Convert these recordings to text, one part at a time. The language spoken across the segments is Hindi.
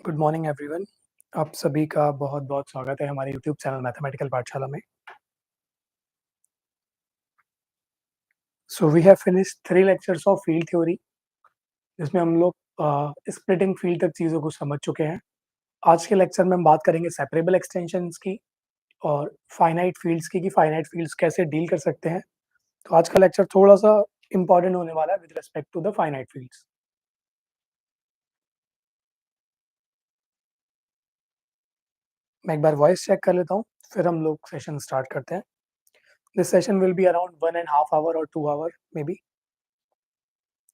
Good morning everyone. आप सभी का बहुत-बहुत स्वागत है हमारे यूट्यूब चैनल मैथमेटिकल पाठशाला में। So we have finished 3 lectures of field theory जिसमें हम लोग स्प्लिटिंग फील्ड तक चीज़ों को समझ चुके हैं। आज के लेक्चर में हम बात करेंगे सेपरेबल एक्सटेंशंस की और फाइनाइट फील्ड्स की कि फाइनाइट फील्ड्स कैसे डील कर सकते हैं। तो आज का लेक्चर थोड़ा-सा इम्पोर्टेंट होने वाला है with respect to the finite fields. मैं एक बार वॉइस चेक कर लेता हूँ, फिर हम लोग सेशन स्टार्ट करते हैं। This session will be around 1 and half hour और 2 आवर मे बी।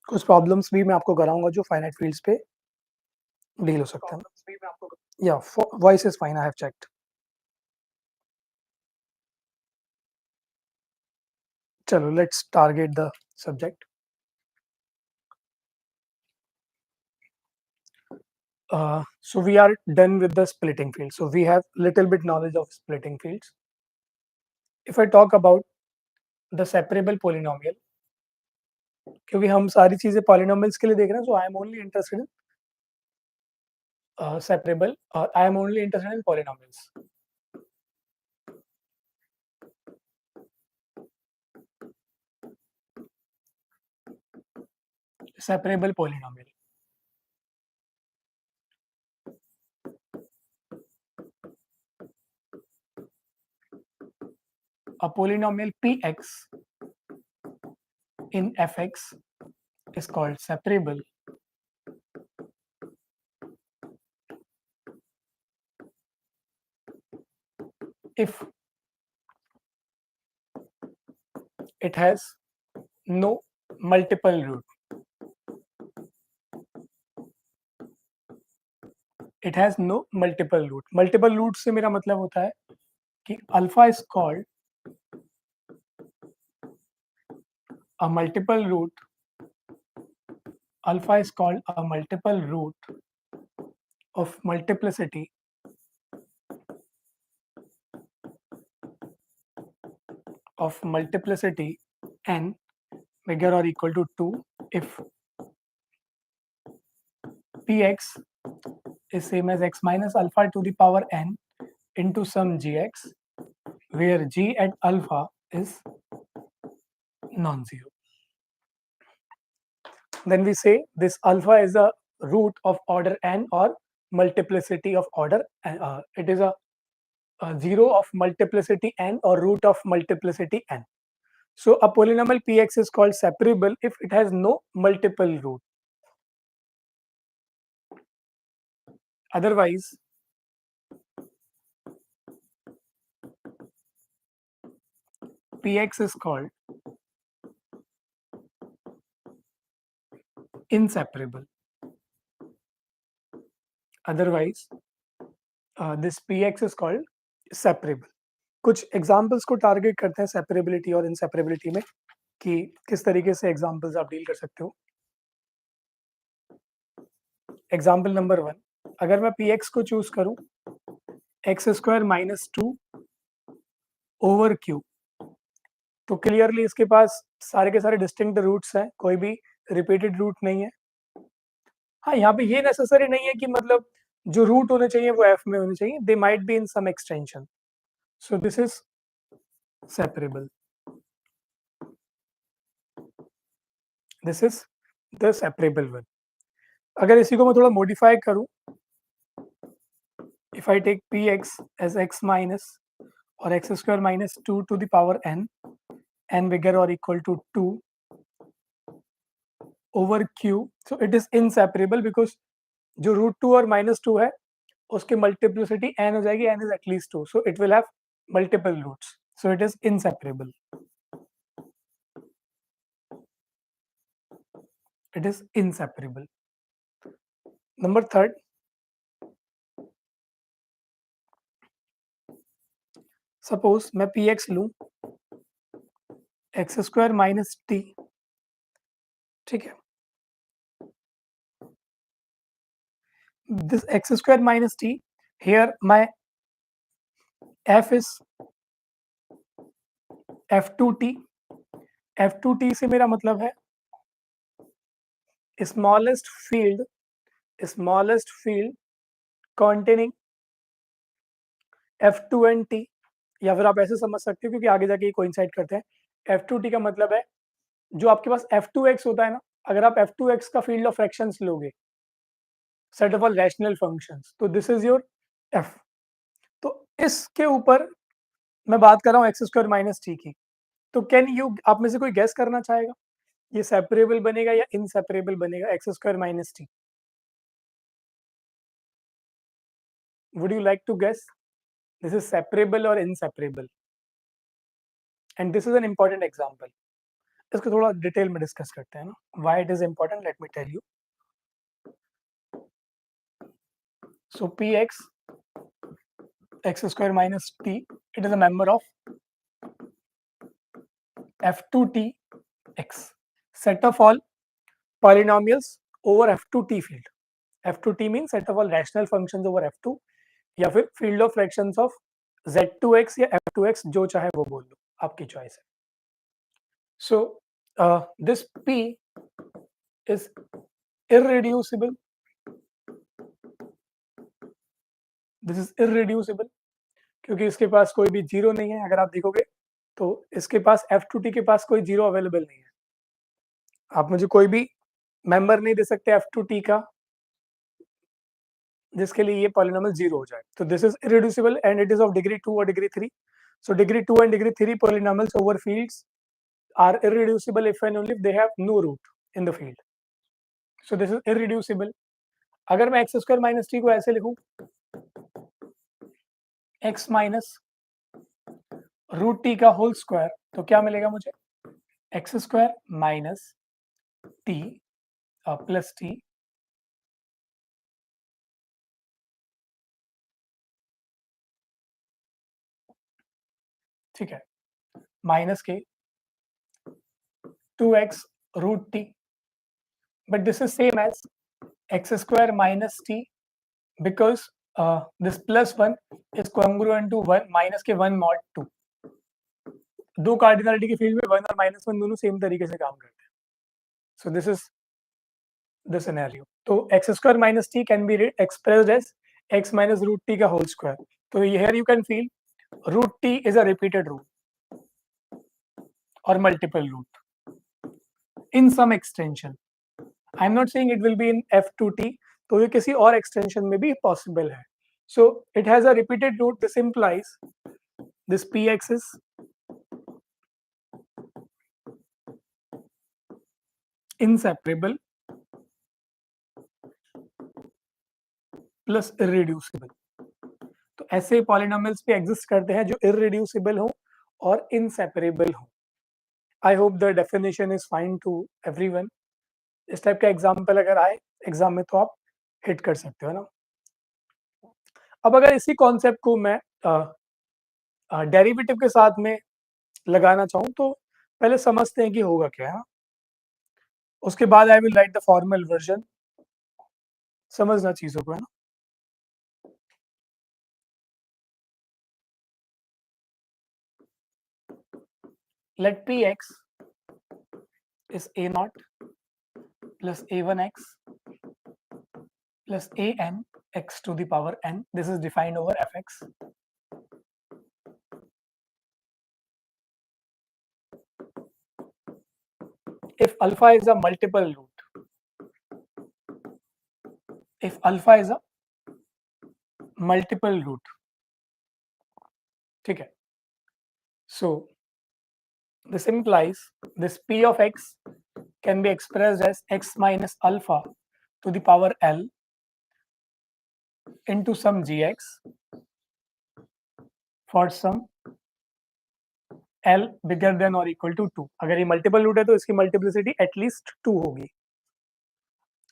कुछ प्रॉब्लम्स भी मैं आपको कराऊंगा जो फाइनाइट फील्ड्स पे डील हो सकते हैं। या voice is fine, I have checked. चलो let's target the subject. So we are done with the splitting field. So we have little bit knowledge of splitting fields. If I talk about the separable polynomial, क्योंकि हम सारी चीजें polynomials के लिए देख रहे हैं, so I am only interested in separable. I am only interested in polynomials. Separable polynomial. A polynomial px in fx is called separable if it has no multiple root. It has no multiple root. Multiple root से मेरा मतलब होता है कि alpha is called a multiple root. Alpha is called a multiple root of multiplicity n bigger or equal to 2 if px is same as x minus alpha to the power n into some gx where g at alpha is non-zero. Then we say this alpha is a root of order n or multiplicity of order. It is a 0 of multiplicity n or root of multiplicity n. So a polynomial px is called separable if it has no multiple root. Otherwise, px is called inseparable. Otherwise, this px is called separable. कुछ एग्जाम्पल्स को टारगेट करते हैं सेपरेबिलिटी और इनसेपरेबिलिटी में कि किस तरीके से एग्जाम्पल्स आप डील कर सकते हो। एग्जाम्पल नंबर 1, अगर मैं px को चूज करूं x square minus 2 over Q, तो क्लियरली इसके पास सारे के सारे डिस्टिंक्ट रूट्स हैं, कोई भी रिपीटेड रूट नहीं है। हाँ, यहाँ पे ये नेसेसरी नहीं है कि मतलब जो रूट होने चाहिए वो एफ में होने चाहिए, they might be in some extension. So this is separable, this is the separable one. अगर इसी को मैं थोड़ा मॉडिफाई करूं, if I take P X as X minus और X square minus 2 to the power n bigger or equal to 2 over q, so it is inseparable because जो √2 और -2 है उसकी मल्टीप्लिसिटी n हो जाएगी, n is at least 2, so it will have multiple roots, so it is inseparable. It is inseparable. Number 3, suppose मैं px लूं एक्स स्क्वायर माइनस टी, ठीक है, this x square minus t, here my f is f2t. f2t से मेरा मतलब है smallest field containing F2 and T, या फिर आप ऐसे समझ सकते हो क्योंकि आगे जाके ये कोइंसाइड करते हैं। F2T का मतलब है जो आपके पास F2x होता है ना, अगर आप F2x का फील्ड ऑफ फ्रैक्शंस लोगे, set of all rational functions, तो दिस इज योर F। तो इसके ऊपर मैं बात कर रहा हूँ एक्स स्क्वायर माइनस टी की। तो कैन यू, आप में से कोई गैस करना चाहेगा ये सेपरेबल बनेगा या इनसेपरेबल बनेगा X square minus T? Would you like to guess this is separable और inseparable? And this is an important example. इसको थोड़ा डिटेल में डिस्कस करते हैं ना, why it is important, let me tell you. So P X square minus T, it is a member of F2T x, set of all polynomials over F2T field. F2T means set of all rational functions over F2, या फिर field of fractions of Z2x या F2x, जो चाहे वो बोल लो, आपकी चॉइस है। So this P is irreducible. This is irreducible क्योंकि इसके पास कोई भी जीरो नहीं है। अगर आप देखोगे तो इसके पास F2T के पास कोई जीरो अवेलेबल नहीं है। आप मुझे कोई भी मेंबर नहीं दे सकते F2T का जिसके लिए ये पॉलिनोमियल जीरो हो जाए। तो this is irreducible and it is of degree 2 और degree 3। So degree 2 and degree 3 polynomials over fields are irreducible if and only if they have no root in the field. So this is irreducible. अगर मैं एक्स स्क्वायर माइनस टी को ऐसे लिखूं, एक्स माइनस रूट टी का होल स्क्वायर, तो क्या मिलेगा मुझे? X square minus T plus T ठीक है, माइनस के 2x root t, but this is same as x square minus t because this plus 1 is congruent to 1 minus के 1 mod 2। दो कार्डिनलिटी के फील्ड में 1 और माइनस 1 दोनों सेम तरीके से काम करते हैं। So this is the scenario. तो X square minus T can be expressed as X minus root T का होल स्क्वायर। तो here you can feel root T is a repeated root और multiple root in some extension. I am not saying it will be in F2T, तो ये किसी और एक्सटेंशन में भी पॉसिबल है। So it has a repeated root, this implies this px is inseparable plus irreducible। तो ऐसे पॉलिनोमियल्स भी एग्जिस्ट करते हैं जो irreducible हो और inseparable हो। I hope the definition is fine to everyone. इस टाइप का एग्जाम्पल अगर आए एग्जाम में तो आप हिट कर सकते हो ना। अब अगर इसी कॉन्सेप्ट को मैं डेरिवेटिव के साथ में लगाना चाहूँ तो पहले समझते हैं कि होगा क्या है। उसके बाद I will write the formal version. समझना चीजों को है ना। Let Px is a naught plus a1x plus an x to the power n. This is defined over fx. If alpha is a multiple root, if alpha is a multiple root, ठीक है, so this implies this p of x can be expressed as x minus alpha to the power l into some gx for some l bigger than or equal to 2। अगर ये मल्टीपल रूट है तो इसकी मल्टीप्लिसिटी एटलीस्ट 2 होगी।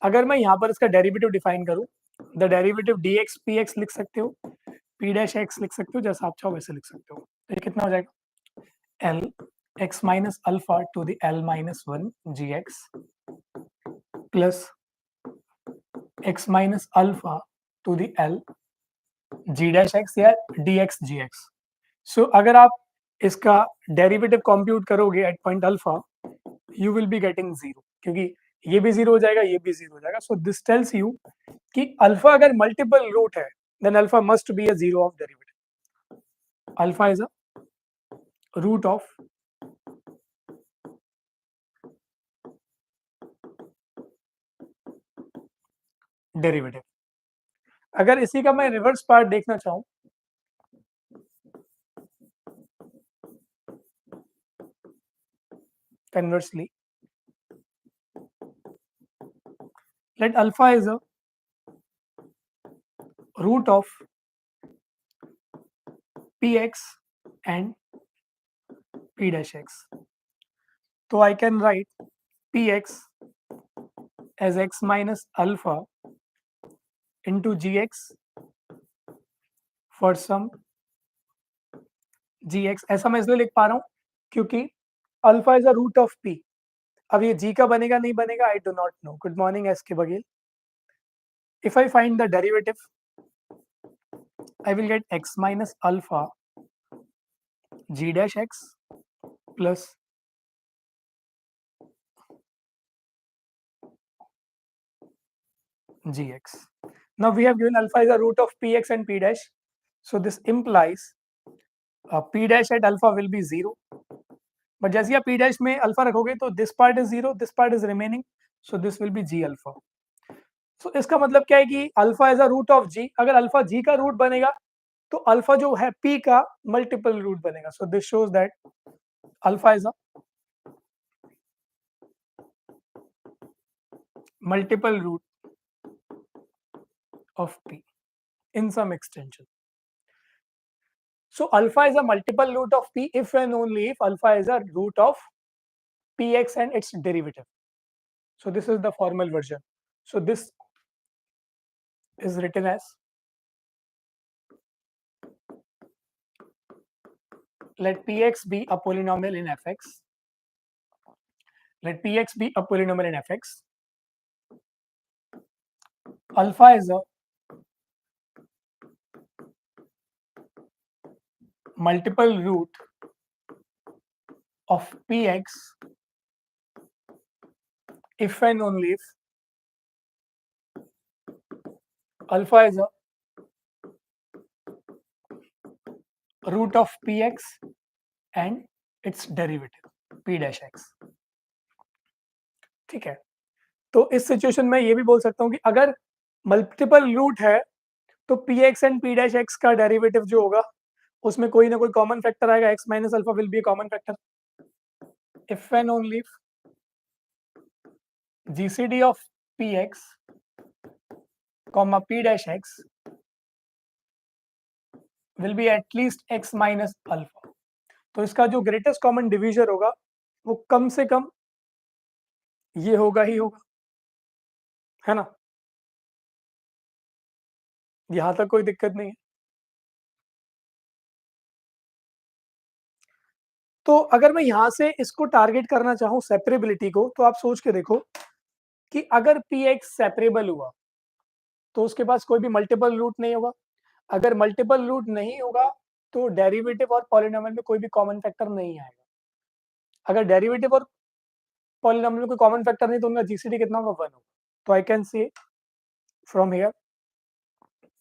अगर मैं यहाँ पर इसका डेरिवेटिव डिफाइन करूँ, द डेरिवेटिव dx px लिख सकते हो, p डैश x लिख सकते हो, जैसा आप चाहो वैसे लिख सकते हो। तो ये कितना हो जाएगा? l x minus alpha to the l minus 1 gx plus x minus alpha to the l g dash x या dx gx। सो अगर आप इसका डेरिवेटिव कंप्यूट करोगे at point alpha, you will be getting zero, क्योंकि ये भी जीरो हो जाएगा, ये भी जीरो हो जाएगा। सो दिस टेल्स यू कि अल्फा अगर मल्टीपल रूट है then alpha must be a zero of derivative. Alpha is a root of derivative. अगर इसी का मैं रिवर्स पार्ट देखना चाहूं, conversely, let alpha is a root of px and p dash x. So I can write px as x minus alpha into gx for some gx. ऐसा मैं इसलिए लिख पा रहा हूं क्योंकि alpha is a root of p. अब ये g का बनेगा नहीं बनेगा, I do not know. Good morning S K Baghel. If I find the derivative, I will get x minus alpha g dash x plus gx. Now we have given alpha is a root of px and p dash. So this implies p dash at alpha will be 0. But जैसे आप p dash में alpha रखोगे तो this part is 0, this part is remaining. So this will be g alpha. So इसका मतलब क्या है कि alpha is a root of g. अगर alpha g का root बनेगा तो alpha जो है p का multiple root बनेगा. So this shows that alpha is a multiple root of p in some extension. So alpha is a multiple root of p if and only if alpha is a root of px and its derivative. So this is the formal version. So this is written as, let px be a polynomial in fx. Let px be a polynomial in fx. Alpha is a multiple root of px if and only if alpha is a root of px and its derivative p dash x. ठीक है, तो इस सिचुएशन में ये भी बोल सकता हूँ कि अगर मल्टीपल रूट है तो P x and P dash x का डेरिवेटिव जो होगा उसमें कोई ना कोई कॉमन फैक्टर आएगा. X minus alpha will be A common factor. If and only GCD of P X comma P dash x will be at least x minus alpha. तो इसका जो ग्रेटेस्ट कॉमन डिविजन होगा वो कम से कम ये होगा ही होगा, है ना. यहां तक कोई दिक्कत नहीं है. तो अगर मैं यहां से इसको टारगेट करना चाहूं सेपरेबिलिटी को, तो आप सोच के देखो कि अगर पी एक्स सेपरेबल हुआ तो उसके पास कोई भी मल्टीपल रूट नहीं होगा. अगर मल्टीपल रूट नहीं होगा तो डेरिवेटिव और पॉलिनोमियल में कोई भी कॉमन फैक्टर नहीं आएगा. अगर डेरिवेटिव और पॉलिनोमियल में कोई कॉमन फैक्टर नहीं तो उनका जीसीडी कितना होगा, 1 होगा. तो आई कैन से from here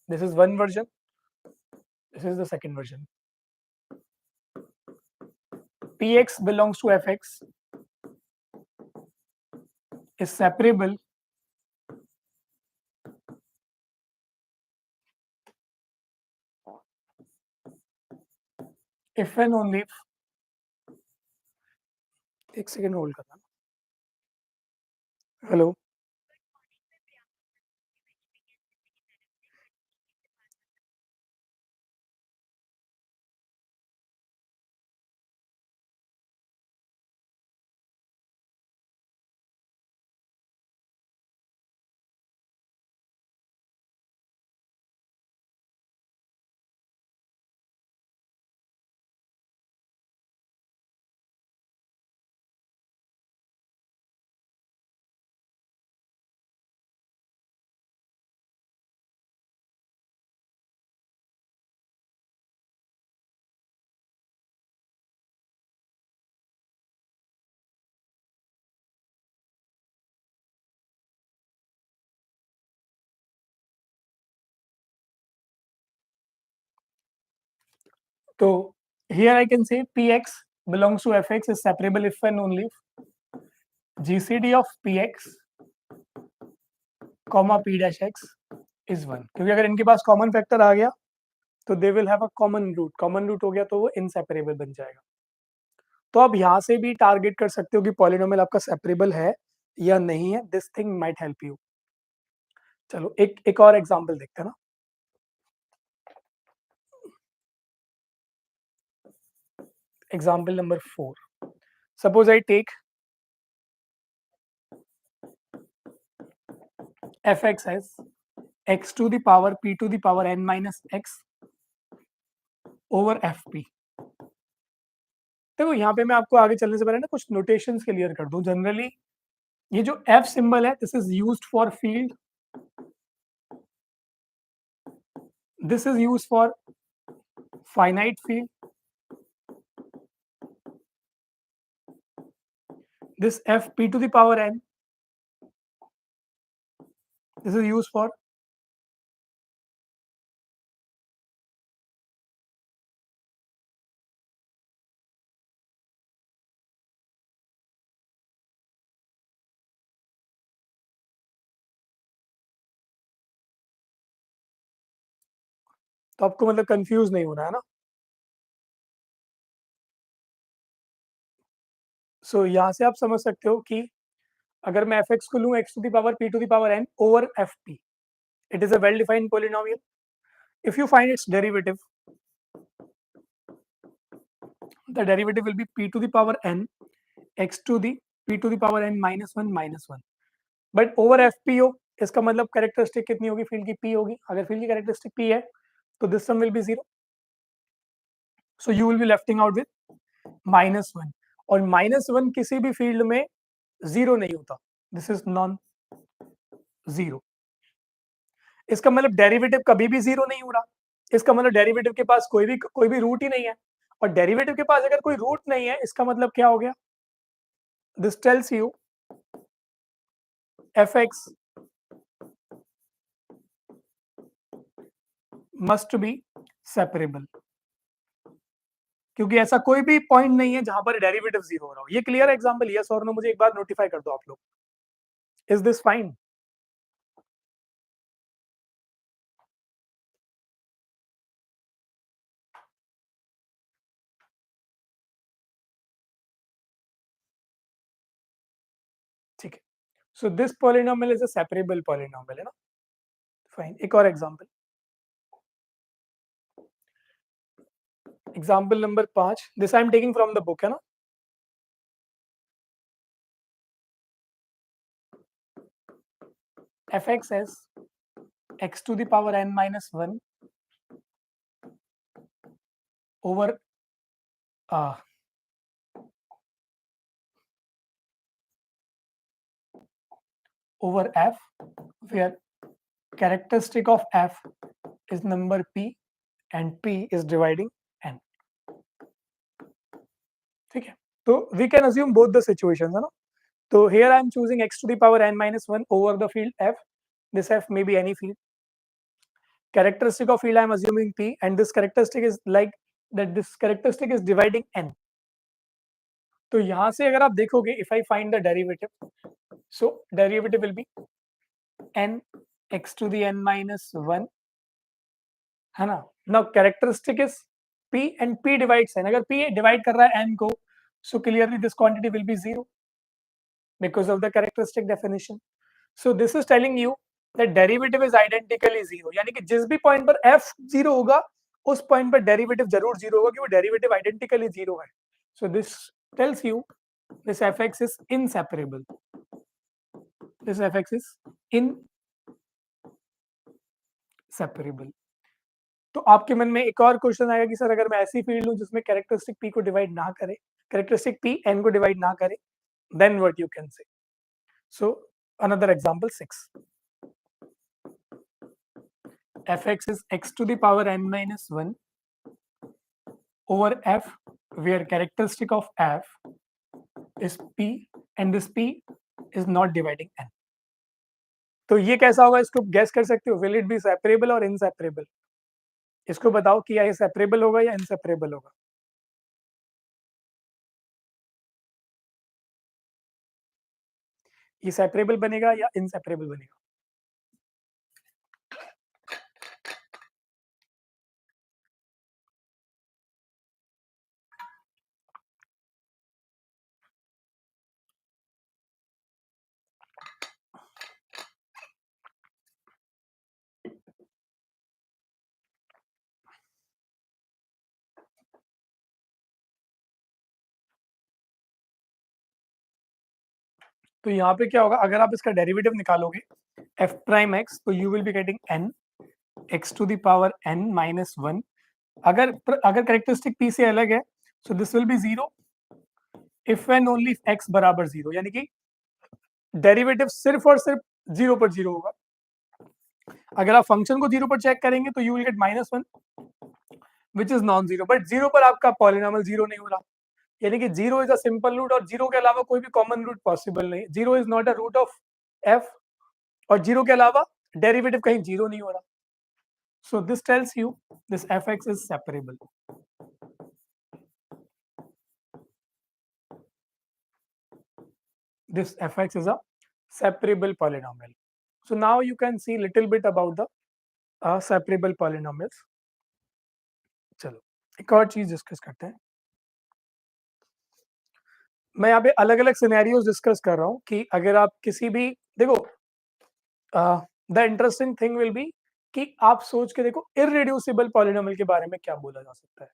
this is one version, this is the second version. px belongs to fx is separable if and only if, एक सेकेंड होल्ड करना. हेलो, तो here I can say px belongs to fx is separable if and only if gcd of px comma p dash x is 1, क्योंकि अगर इनके पास कॉमन फैक्टर आ गया तो they will have a common root हो गया तो वो इनसेपरेबल बन जाएगा। तो आप यहाँ से भी टारगेट कर सकते हो कि पॉलिनोमियल आपका सेपरेबल है या नहीं है। This thing might help you. चलो एक और एग्जांपल देखते हैं ना। Example number 4, suppose I take fx as x to the power p to the power n minus x over fp। देखो यहाँ पे मैं आपको आगे चलने से पहले ना कुछ नोटेशंस क्लियर कर दूं। जनरली ये जो f सिंबल है this is used for field, this is used for finite field, this f p to the power n, this is used for तो आपको मतलब कंफ्यूज नहीं होना है ना। सो यहाँ से आप समझ सकते हो कि अगर मैं fx को लूँ x to the power p to the power n over fp, it is a well defined polynomial. If you find its derivative, the derivative will be p to the power n x to the p to the power n minus 1 minus 1, but over fp हो इसका मतलब कैरेक्टरिस्टिक कितनी होगी, फील्ड की p होगी। अगर फील्ड की कैरेक्टरिस्टिक p है तो this sum will be 0, so you will be lefting out with -1, और -1 किसी भी फील्ड में 0 नहीं होता, दिस इज नॉन 0। इसका मतलब डेरिवेटिव कभी भी 0 नहीं हो रहा, इसका मतलब डेरिवेटिव के पास कोई भी रूट ही नहीं है, और डेरिवेटिव के पास अगर कोई रूट नहीं है इसका मतलब क्या हो गया, this tells you fx must be separable, क्योंकि ऐसा कोई भी पॉइंट नहीं है जहां पर डेरिवेटिव 0 हो रहा हो। ये क्लियर एग्जांपल, यस और नो मुझे एक बार नोटिफाई कर दो आप लोग। Is this fine? ठीक है, so this polynomial is a separable polynomial है ना। फाइन, एक और example, example number 5, this I am taking from the book है ना। fx as x to the power n minus 1 over over f, where characteristic of f is number p and p is dividing n। ठीक है, तो we can assume both the situations है ना। तो here I am choosing x to the power n minus 1 over the field f. This f may be any field. Characteristic of field I am assuming p, and this characteristic is like that this characteristic is dividing n. तो यहाँ से अगर आप देखोगे, if I find the derivative, so derivative will be n x to the n minus 1 है ना। Now characteristic is p and p divides n. अगर p divide कर रहा है n को, so clearly this quantity will be 0 because of the characteristic definition. So this is telling you that derivative is identically 0, यानी कि जिस भी पॉइंट पर f 0 होगा उस पॉइंट पर डेरिवेटिव जरूर 0 होगा, क्योंकि डेरिवेटिव आइडेंटिकली 0 है। So this tells you this fx is inseparable. This fx is inseparable. तो आपके मन में एक और क्वेश्चन आएगा कि सर अगर मैं ऐसी फील्ड लूं जिसमें कैरेक्टरिस्टिक p को डिवाइड ना करे, कैरेक्टरिस्टिक p n को डिवाइड ना करे, then what you can say? So another example 6, fx is x to the power n minus 1 over f, where characteristic of f is p and this p is not dividing n। तो ये कैसा होगा, इसको गैस कर सकते हो, will it be separable or inseparable? इसको बताओ कि या ये सेपरेबल होगा या इनसेपरेबल होगा। ये सेपरेबल बनेगा या इनसेपरेबल बनेगा? तो यहाँ पे क्या होगा, अगर आप इसका डेरिवेटिव निकालोगे एफ प्राइम एक्स, तो you will be getting N X to the power N minus one. अगर कैरेक्टरिस्टिक पी से अलग है, so this will be zero if and only X बराबर जीरो, यानी कि डेरिवेटिव सिर्फ और सिर्फ जीरो पर जीरो होगा। अगर आप फंक्शन को जीरो पर चेक करेंगे तो you will get minus one which is non zero, but zero पर आपका पॉलिनॉमियल जीरो नहीं हो रहा, यानी कि zero is a simple root और जीरो के अलावा कोई भी कॉमन रूट पॉसिबल नहीं। Zero is not a root of F, और जीरो के अलावा डेरिवेटिव कहीं जीरो नहीं हो रहा। So this tells you this F X is separable. This fx is a separable polynomial. So now you can see little bit about the separable polynomials. चलो एक और चीज डिस्कस करते हैं। मैं यहाँ पे अलग अलग सिनेरियोज डिस्कस कर रहा हूँ कि अगर आप किसी भी, देखो the interesting thing will be कि आप सोच के देखो इररिड्यूसिबल पॉलिनोमियल के बारे में क्या बोला जा सकता है।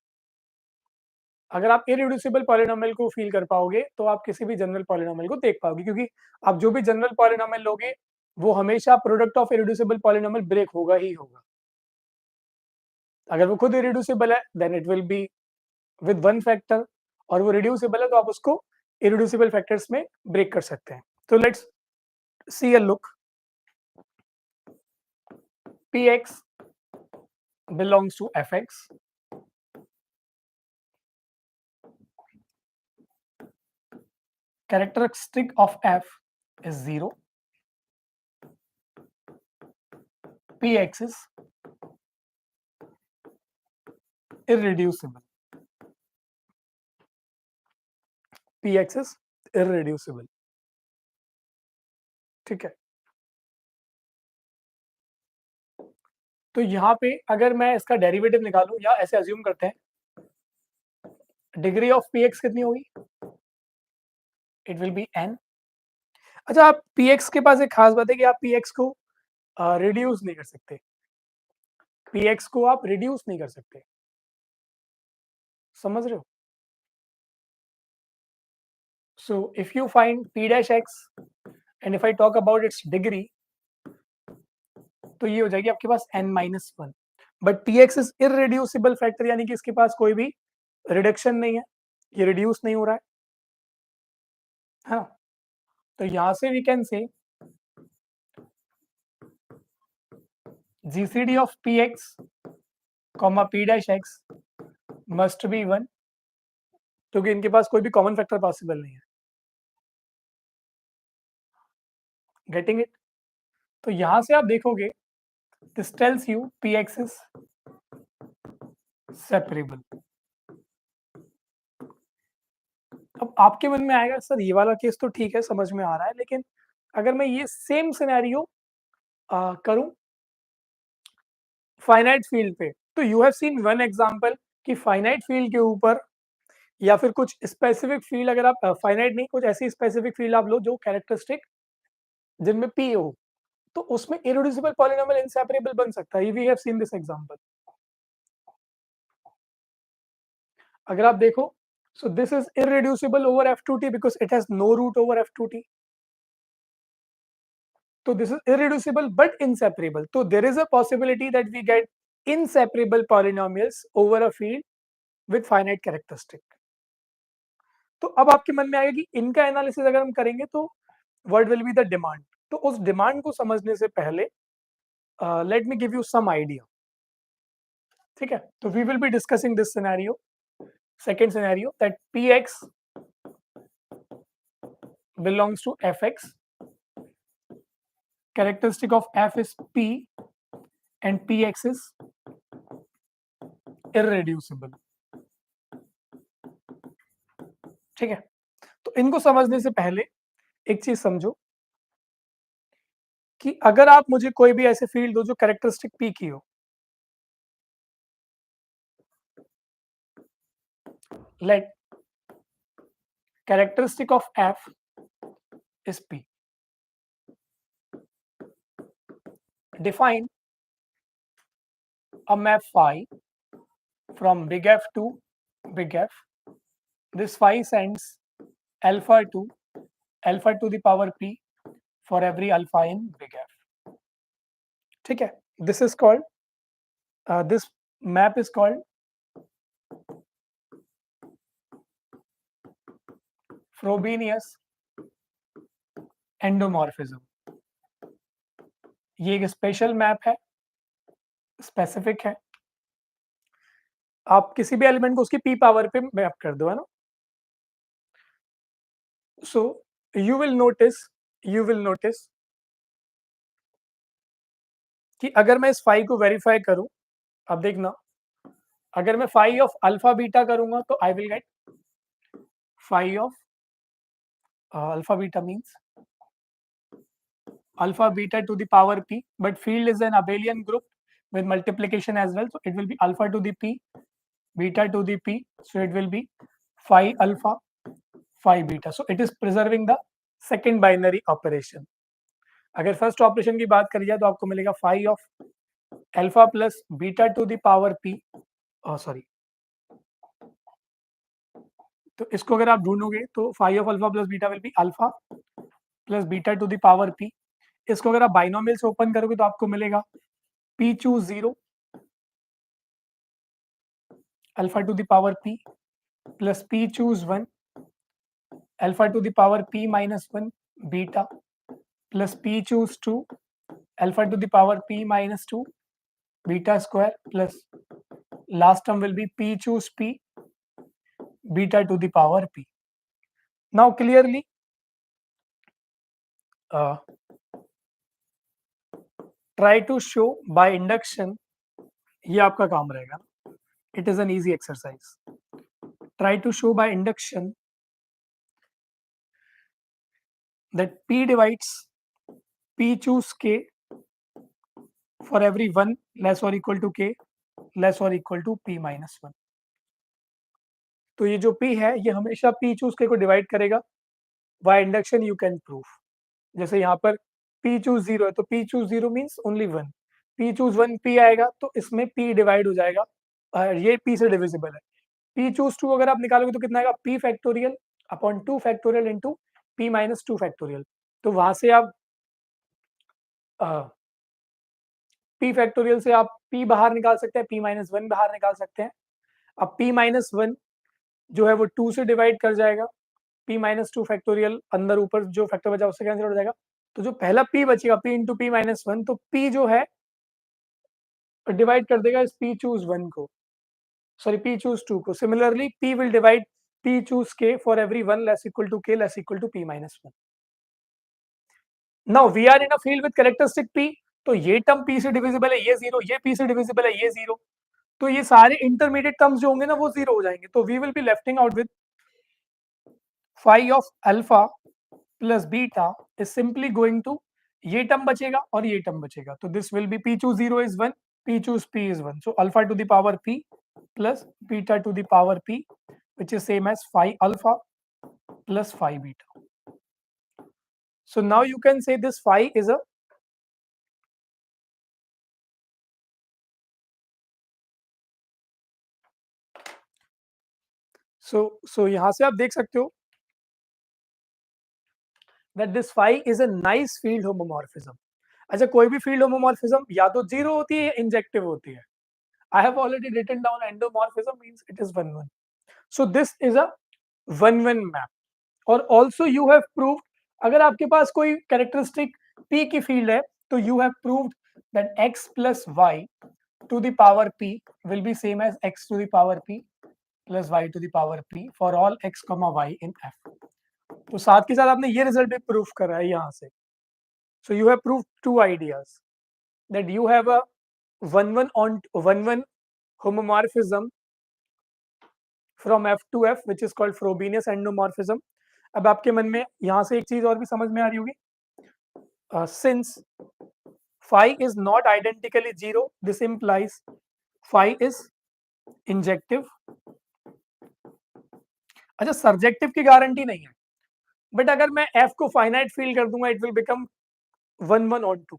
अगर आप इररिड्यूसिबल पॉलिनोमियल को फील कर पाओगे तो आप किसी भी जनरल पॉलिनोमियल को देख पाओगे, क्योंकि आप जो भी जनरल पॉलिनोमियल लोगे वो हमेशा product of irreducible polynomial break होगा ही होगा। अगर वो खुद इरिड्यूसिबल है then it will be with one factor, और वो रिड्यूसिबल है तो आप उसको इरिड्यूसिबल फैक्टर्स में ब्रेक कर सकते हैं। तो let's see a look. px belongs to fx, characteristic of f is 0, px is irreducible, px is irreducible। ठीक है, तो यहाँ पे अगर मैं इसका डेरिवेटिव निकालूं, या ऐसे अज्यूम करते हैं डिग्री ऑफ px कितनी होगी, इट विल बी n। अच्छा, आप px के पास एक खास बात है कि आप px को रिड्यूस नहीं कर सकते, px को आप रिड्यूस नहीं कर सकते, समझ रहे हो? So if you find p dash x and if I talk about its degree, तो ये हो जाएगी आपके पास n minus one, but P x is irreducible factor, यानी कि इसके पास कोई भी रिडक्शन नहीं है, ये रिड्यूस नहीं हो रहा है। हाँ, तो यहां से we can say GCD of P X comma P dash X must be one, क्योंकि इनके पास कोई भी कॉमन फैक्टर पॉसिबल नहीं है। Getting it? तो यहां से आप देखोगे this tells U P x is separable. अब आपके मन में आएगा सर ये वाला केस तो ठीक है, समझ में आ रहा है, लेकिन अगर मैं ये सेम सिनेरियो करूं फाइनाइट फील्ड पे, तो you have seen one example कि फाइनाइट फील्ड के ऊपर या फिर कुछ स्पेसिफिक फील्ड, अगर आप फाइनाइट नहीं कुछ ऐसी स्पेसिफिक फील्ड आप लो जो कैरेक्टरिस्टिक जिनमें पी हो, तो उसमें इरेड्यूसिबल पॉलिनोमियल इनसेपरेबल बन सकता है। We have seen this example. अगर आप देखो, so this is irreducible over f2t because it has no root over f2t। तो this is irreducible but inseparable, तो there is a possibility that we get inseparable polynomials over a field with finite characteristic। तो अब आपके मन में आएगा कि इनका एनालिसिस अगर हम करेंगे तो what will be the demand. तो उस डिमांड को समझने से पहले let me give you some idea. ठीक है, तो we will be discussing this scenario, second scenario, that px belongs to fx, characteristic of f is p and px is इररेड्यूसिबल। ठीक है, तो इनको समझने से पहले एक चीज समझो कि अगर आप मुझे कोई भी ऐसे फील्ड दो जो कैरेक्टरिस्टिक पी की हो, late characteristic of f is p. Define a map phi from big F to big F. This phi sends alpha to the power p for every alpha in big F. ठीक है, this is called this map is called Frobenius endomorphism. ये एक स्पेशल मैप है, स्पेसिफिक है। आप किसी भी एलिमेंट को उसकी p पावर पे मैप कर दो, है ना। So you will notice कि अगर मैं इस फाई को वेरीफाई करूं, अब देखना, अगर मैं फाई ऑफ अल्फा बीटा करूंगा तो I will get phi of alpha beta means alpha beta to the power p, but field is an abelian group with multiplication as well, so it will be alpha to the p, beta to the p, so it will be phi alpha phi beta. So it is preserving the second binary operation. अगर फर्स्ट ऑपरेशन की बात करी जाए तो आपको मिलेगा phi of alpha plus beta to the power P, sorry, तो इसको अगर आप ढूंढोगे तो phi of alpha plus beta will be alpha plus beta to the power P. इसको अगर आप बाइनोमियल से ओपन करोगे तो आपको मिलेगा p choose 0 alpha to the power p plus p choose 1 alpha to the power p minus 1 beta plus p choose 2 alpha to the power p minus 2 beta square plus last term will be p choose p beta to the power p. Now clearly try to show by induction, ये आपका काम रहेगा, it is an easy exercise. Try to show by induction that p divides p choose k for every 1 less or equal to k less or equal to p minus 1. तो ये जो p है ये हमेशा p choose k को डिवाइड करेगा. By induction you can proof, जैसे यहाँ पर p choose 0 है तो p choose 0 means only 1, p choose 1 p आएगा तो इसमें p डिवाइड हो जाएगा, ये p से डिविजिबल है. p choose 2 अगर आप निकालोगे तो कितना आएगा, p factorial upon 2 factorial into p minus 2 factorial. तो वहां से आप p फैक्टोरियल से आप p बाहर निकाल सकते हैं, p माइनस 1 बाहर निकाल सकते हैं. अब p माइनस 1 जो है वो 2 से डिवाइड कर जाएगा, p माइनस 2 फैक्टोरियल अंदर ऊपर जो फैक्टर बचा उससे कैंसिल हो जाएगा. तो जो पहला p बचेगा p इंटू p माइनस 1, तो p जो है डिवाइड कर देगा इस p चूज 1 को, सॉरी p चूज 2 को. Similarly p will divide p choose k for every 1 less equal to k less equal to p minus 1. Now we are in a field with characteristic p, तो ये टर्म p से डिविजिबल है, ये 0, ये p से डिविजिबल है, ये 0, तो ये सारे इंटरमीडिएट टर्म्स जो होंगे ना वो 0 हो जाएंगे. तो we will be lefting out with phi of alpha plus beta is simply going to, ये टर्म बचेगा और ये टर्म बचेगा. तो this will be p choose 0 is 1, p choose p is 1, so alpha to the power p plus beta to the power p which is same as phi alpha plus phi beta. So now you can say this phi is a so यहां से आप देख सकते हो that this phi is a nice field homomorphism. अच्छा, कोई भी field homomorphism या तो 0 होती है या इंजेक्टिव होती है. I have already written down endomorphism means it is 1 1. So this is a 1 1 map. और also you have proved, अगर आपके पास कोई कैरेक्टरिस्टिक p की फील्ड है तो you have proved that x plus y to the power p will be same as x to the power p plus y to the power p for all x comma y in f. तो साथ के साथ आपने ये रिजल्ट भी प्रूफ करा है यहाँ से. So you have proved two ideas that you have a 1 1 on 1 1 homomorphism from F to F, which is called Frobenius endomorphism. अब आपके मन में यहाँ से एक चीज और भी समझ में आ रही होगी. Since phi is not identically zero, this implies phi is injective. अच्छा, सर्जेक्टिव की गारंटी नहीं है, बट अगर मैं F को फाइनाइट फील कर दूंगा, it will become 1 1 on 2.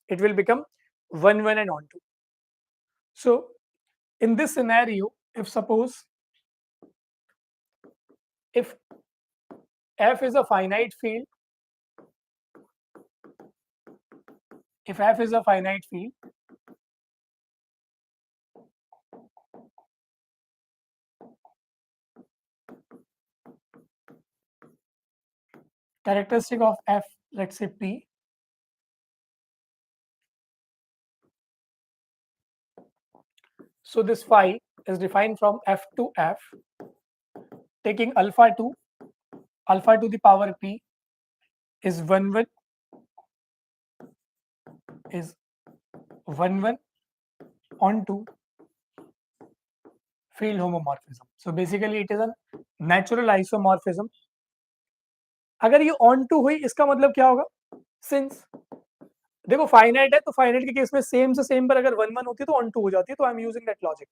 It will become 1 1 and on 2. So in this scenario, if suppose if F is a finite field, if F is a finite field, characteristic of F, let's say P, so this phi is defined from F to F, taking alpha to the power P is 1 1 is 1 1 on 2 field homomorphism. So basically it is a natural isomorphism. अगर ये on 2 हुई, इसका मतलब क्या होगा? Since देखो फाइनाइट है, तो फाइनाइट के केस में सेम से सेम पर अगर 1 1 होती है तो ऑन 2 हो जाती है, तो I am using that logic.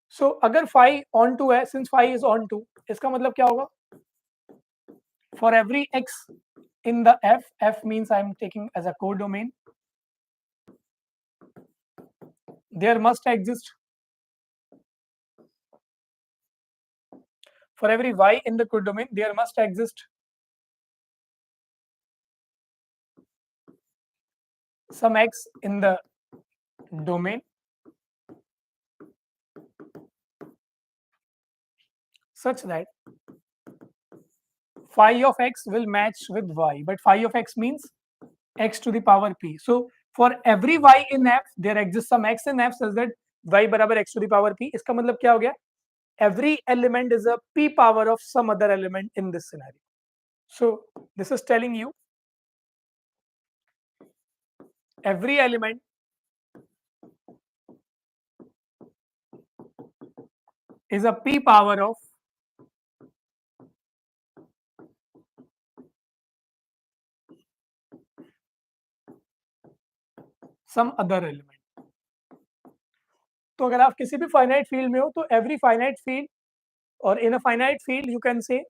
So अगर फाई ऑन 2 है, सिंस फाई इज ऑन 2, इसका मतलब क्या होगा? For every x in the f means I am taking as a codomain, there must exist, for every y in the codomain there must exist some x in the domain such that phi of x will match with y, but phi of x means x to the power p. So for every y in f there exists some x in f such that y बराबर x to the power p. इसका मतलब क्या हो गया? Every element is a p power of some other element in this scenario. So this is telling you every element is a p power of some other element. तो अगर आप किसी भी फाइनाइट फील्ड में हो, तो एवरी फाइनाइट फील्ड और in a finite field you can say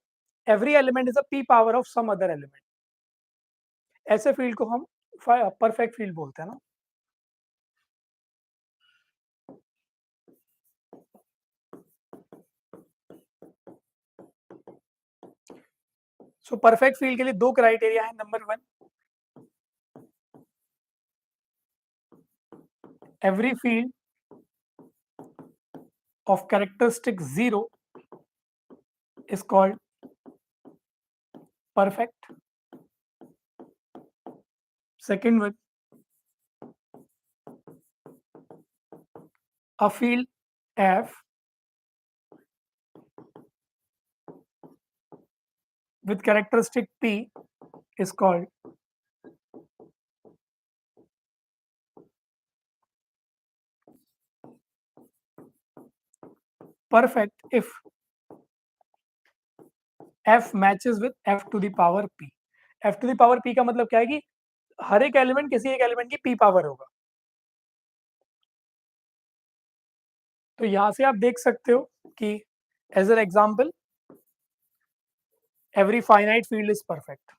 every element is a p power of some other element. ऐसे फील्ड को हम परफेक्ट फील्ड बोलते हैं ना. सो परफेक्ट फील्ड के लिए दो क्राइटेरिया है. Number 1, every field of characteristic 0 is called perfect. Second one, a field F with characteristic P is called perfect if F matches with F to the power P. F to the power P का मतलब क्या है कि हर एक एलिमेंट किसी एक एलिमेंट की P पावर होगा. तो यहां से आप देख सकते हो कि as an example every finite field is perfect.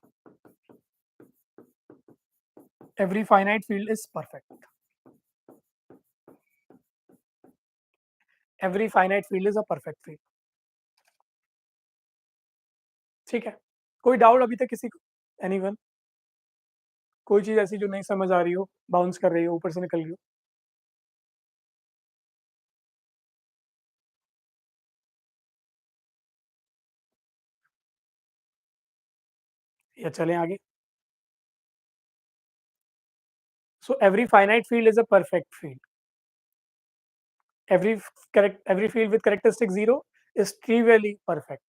Every finite field is perfect. Every finite field is a perfect field. ठीक है. कोई डाउट अभी तक किसी को? एनीवन? कोई चीज ऐसी जो नहीं समझ आ रही हो, बाउंस कर रही हो, ऊपर से निकल रही हो? या चलें आगे? So every finite field is a perfect field. Every field with characteristic 0 is trivially perfect.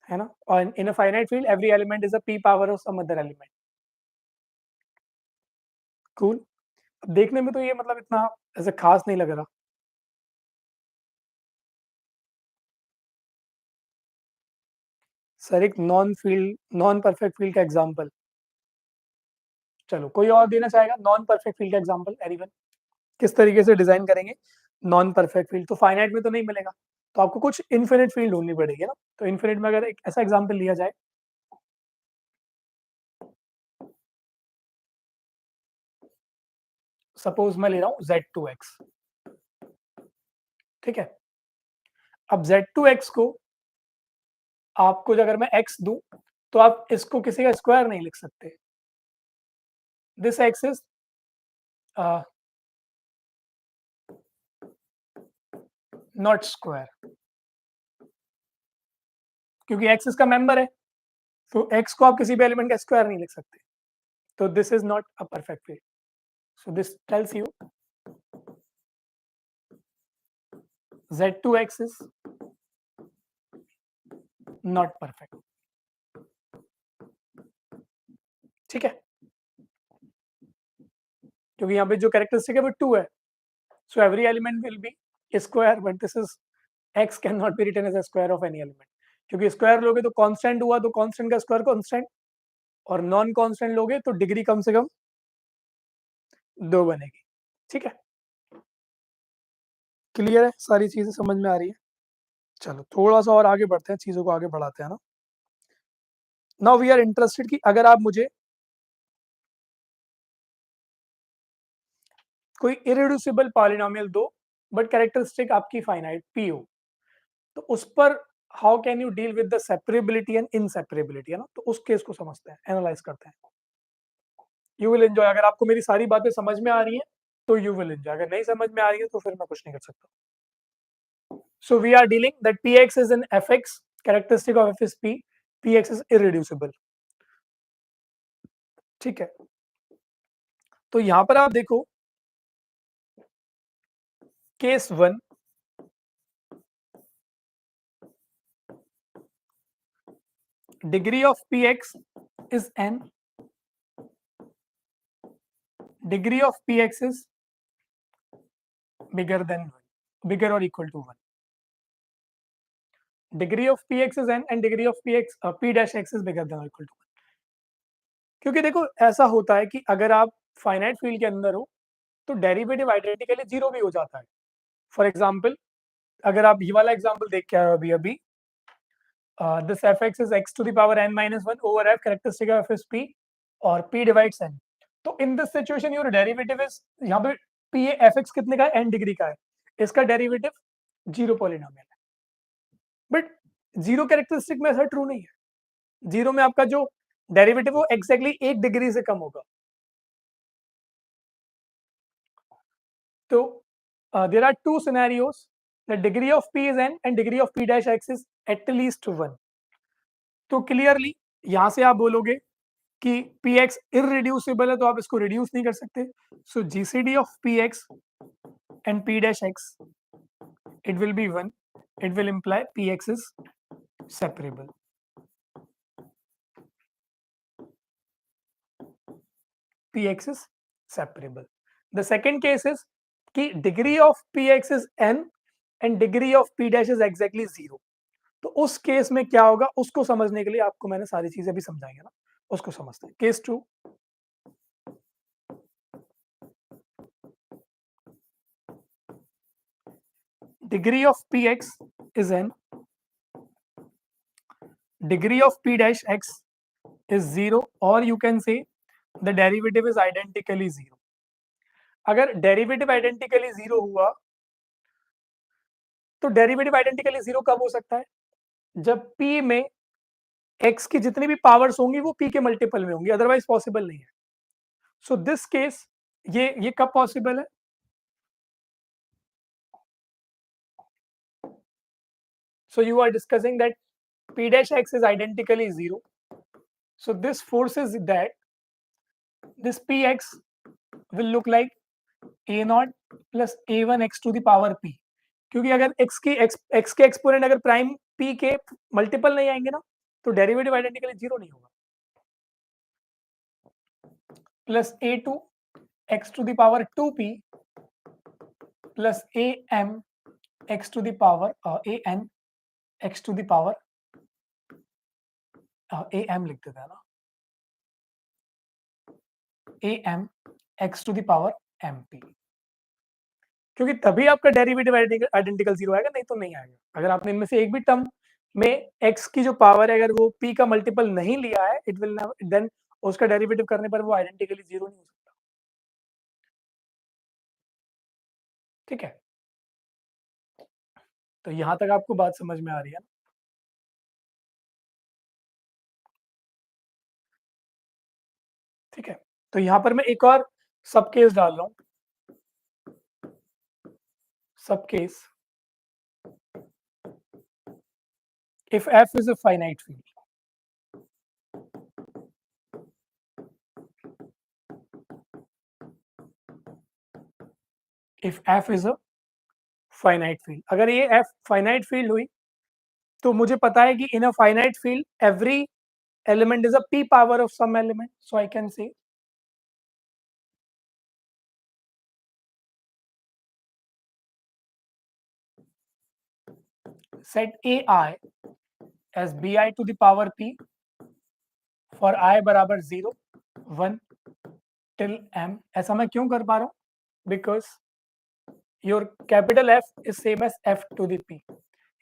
है ना? और in a finite field, every element is a p power of some other element. Cool. देखने में तो ये मतलब इतना ऐसे खास नहीं लग रहा। सर एक नॉन परफेक्ट फील्ड का एग्जांपल, चलो कोई और देना चाहेगा नॉन परफेक्ट फील्ड का एग्जांपल? एनीवन? किस तरीके से डिजाइन करेंगे नॉन परफेक्ट फील्ड? तो फाइनाइट में तो नहीं मिलेगा, तो आपको कुछ इनफिनिट फील्ड ढूंढनी पड़ेगी ना। तो इनफिनिट में अगर एक ऐसा एग्जांपल लिया जाए, सपोज मैं ले रहा हूँ Z2X, ठीक है। अब Z2X को आपको अगर मैं X दूं, तो आप इसको किसी का स्क्वायर नहीं लिख सकते। This X is not square, क्योंकि X इसका मेंबर है, तो X को आप किसी भी एलिमेंट का स्क्वायर नहीं लिख सकते। तो this is not a perfect field. So this tells you Z2X is not perfect, ठीक है, क्योंकि यहाँ पे जो कैरेक्टरिस्टिक है वो 2 है। So every element will be square, but this is X can not be written as a square of any element, क्योंकि स्क्वायर लोगे तो कांस्टेंट हुआ, तो कांस्टेंट का स्क्वायर कांस्टेंट, और नॉन कांस्टेंट लोगे तो डिग्री कम से कम 2 बनेगी, ठीक है। क्लियर है? सारी चीजें समझ में आ रही है? चलो थोड़ा सा और आगे बढ़ते हैं, चीजों को आगे बढ़ाते हैं ना। नाउ वी आर इंटरेस्टेड कि अगर आप मुझे कोई इरेड्यूसिबल पॉलिनोमियल दो, बट कैरेक्टरिस्टिक आपकी फाइनाइट P हो, तो उस पर how can you deal with the separability and inseparability, है ना। तो उस केस को समझते हैं, एनालाइज करते हैं। यू विल एंजॉय, अगर आपको मेरी सारी बातें समझ में आ रही हैं तो यू विल एंजॉय, अगर नहीं समझ में आ रही है तो फिर मैं कुछ नहीं कर सकता। So we are dealing that Px is an Fx, characteristic of F is P, Px is irreducible, ठीक है। तो यहां पर आप देखो case 1, degree of Px is n, degree of Px is bigger than 1, bigger or equal to 1. Degree of Px is n and degree of P dash x is bigger than or equal to 1. क्योंकि देखो ऐसा होता है कि अगर आप फाइनाइट फील्ड के अंदर हो तो डेरिवेटिव आइडेंटिकली जीरो भी हो जाता है। फॉर एग्जाम्पल, अगर आप ये वाला एग्जाम्पल देख के आए हो अभी अभी, this fx is x to the power n minus 1 over f, characteristic of f is p, और p divides n. तो in this situation your derivative is, यहाँ पे p fx कितने का है? n डिग्री का है, इसका डेरिवेटिव जीरो पॉलिनोमियल है। बट जीरो कैरेक्टरिस्टिक में ऐसा ट्रू नहीं है। जीरो में आपका जो डेरिवेटिव वो एग्जैक्टली एक डिग्री से कम होगा। तो there are two scenarios, the degree of p is n and degree of p dash x is at least 1. तो क्लियरली यहां से आप बोलोगे कि Px इररिड्यूसिबल है, तो आप इसको रिड्यूस नहीं कर सकते। So GCD of Px and P dash x, it will be 1. It will imply Px is separable. Px is separable. The second case is कि degree of Px is n and degree of P dash is exactly 0. तो उस केस में क्या होगा उसको समझने के लिए आपको मैंने सारी चीजें भी समझाएंगे ना, उसको समझते हैं। Case 2, degree of Px is n, degree of P dash x is 0, or you can say the derivative is identically 0. अगर डेरिवेटिव आइडेंटिकली 0 हुआ तो डेरिवेटिव आइडेंटिकली 0 कब हो सकता है? जब P में x की जितनी भी पावर्स होंगी वो P के मल्टीपल में होंगी, अदरवाइज पॉसिबल नहीं है। सो दिस केस, ये कब पॉसिबल है? So you are discussing that P dash x is identically 0. So this forces that this Px will look like a naught plus a1 x to the power p, क्योंकि अगर x के एक्सपोनेंट अगर प्राइम p के मल्टीपल नहीं आएंगे ना, तो डेरिवेटिव आइडेंटिकली 0 नहीं होगा। Plus a2 x to the power 2p plus am x to the power an x to the power am लिख देते हैं ना, am x to the power mp, क्योंकि तभी आपका डेरिवेटिव आइडेंटिकल जीरो आएगा, नहीं तो नहीं आएगा। अगर आपने इनमें से एक भी टर्म में x की जो पावर है अगर वो p का मल्टीपल नहीं लिया है, इट विल देन उसका डेरिवेटिव करने पर वो आइडेंटिकली जीरो नहीं हो सकता। ठीक है, तो यहां तक आपको बात समझ में आ रही है? ठीक है, तो यहां पर मैं एक और सब केस डाल रहा हूं, सब case if f is a finite field, if f is a finite field, अगर ये f finite field हुई तो मुझे पता है कि in a finite field every element is a p power of some element, so I can say set ai as bi to the power p for I बराबर 0, 1 till m। ऐसा मैं क्यों कर पा रहा हूँ? Because your capital F is same as f to the p.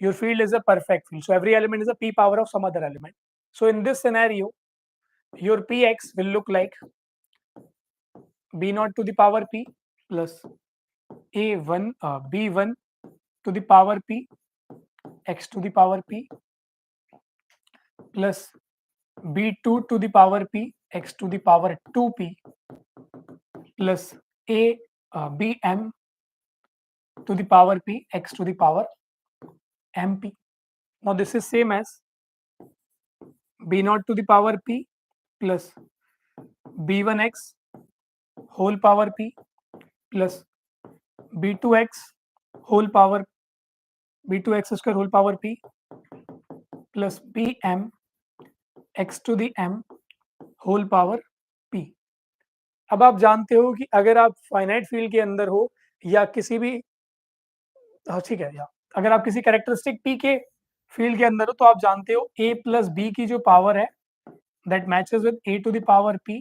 Your field is a perfect field, so every element is a p power of some other element. So in this scenario, your px will look like b naught to the power p plus a1 b1 to the power p x to the power p plus b2 to the power p x to the power 2p plus a bm to the power p x to the power mp. Now this is same as b naught to the power p plus b1x whole power p plus b2x whole power b2x square whole power p plus bm x to the m whole power p। अब आप जानते हो कि अगर आप फाइनाइट फील्ड के अंदर हो या किसी भी ठीक है, या अगर आप किसी कैरेक्टरिस्टिक p के फील्ड के अंदर हो तो आप जानते हो a प्लस b की जो पावर है that matches with a to the power p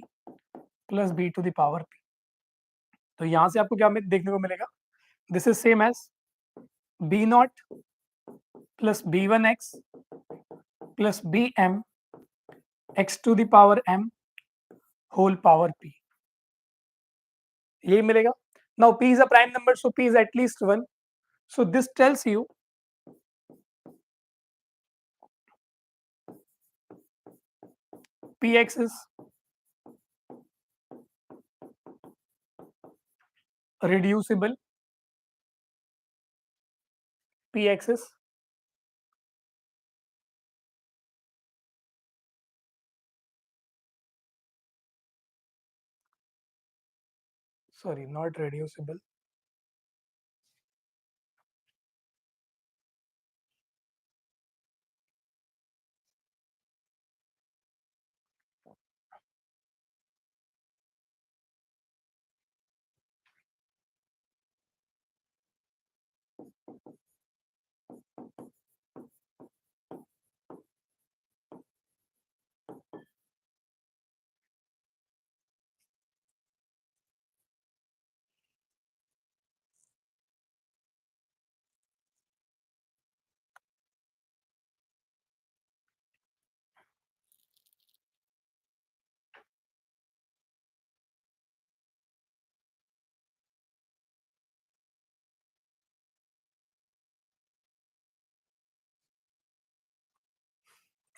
plus b to the power p। तो यहां से आपको क्या देखने को मिलेगा? This is same as b not plus b1x plus bm x to the power m whole power p, यही मिलेगा। Now p is a prime number, so p is at least 1, so this tells you px is reducible, px is sorry not reducible,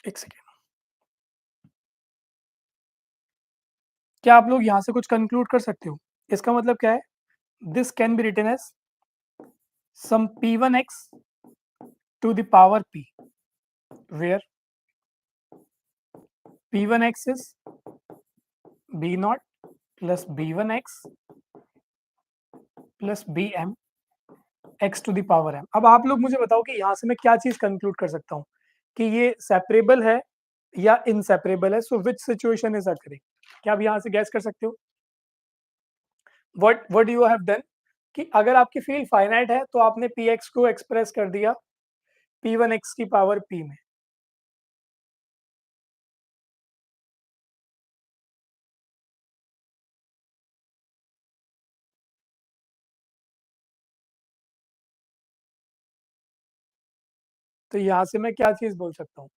एक सेकेंड। क्या आप लोग यहां से कुछ कंक्लूड कर सकते हो? इसका मतलब क्या है? This can be written as some p1x to the power p, where p1x is b naught plus b1x plus bm x to the power m। अब आप लोग मुझे बताओ कि यहाँ से मैं क्या चीज कंक्लूड कर सकता हूँ कि ये सेपरेबल है या इनसेपरेबल है, सो विच सिचुएशन इज अकरिंग? क्या आप यहाँ से गैस कर सकते हो? व्हाट यू हैव डन कि अगर आपकी फील्ड फाइनाइट है तो आपने px को एक्सप्रेस कर दिया p1x की पावर p में। तो यहां से मैं क्या चीज बोल सकता हूँ?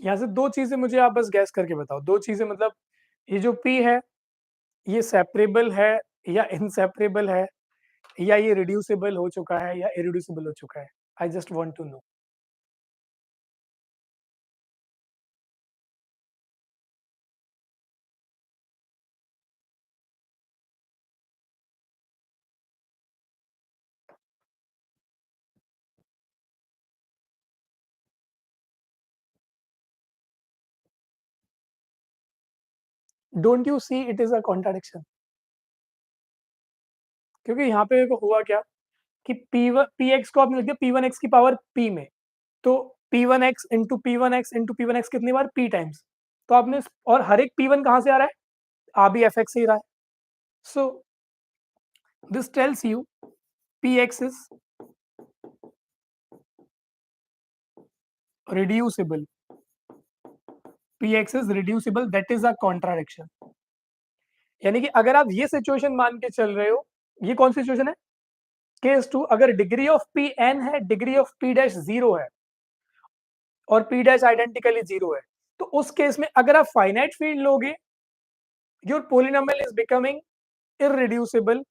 यहाँ से दो चीजें मुझे आप बस गैस करके बताओ, दो चीजें मतलब ये जो p है ये सेपरेबल है या इनसेपरेबल है, या ये रिड्यूसिबल हो चुका है या इरिड्यूसिबल हो चुका है? I just want to know. Don't you see it is a contradiction? क्योंकि यहाँ पे देखो हुआ क्या कि px को आपने लिख दिया p1x की पावर p में, तो p1x into p1x into p1x कितनी बार? p times. तो आपने और हर एक p1 कहाँ से आ रहा है? आ भी fx से ही रहा है। So this tells you px is reducible, px is reducible, that is a contradiction। यानी कि अगर आप ये सिचुएशन मान के चल रहे हो, ये कौन सी सिचुएशन है? केस 2, अगर डिग्री ऑफ p n है, डिग्री ऑफ p डैश 0 है और p डैश आइडेंटिकली 0 है, तो उस केस में अगर आप फाइनाइट फील्ड लोगे, your polynomial is becoming irreducible,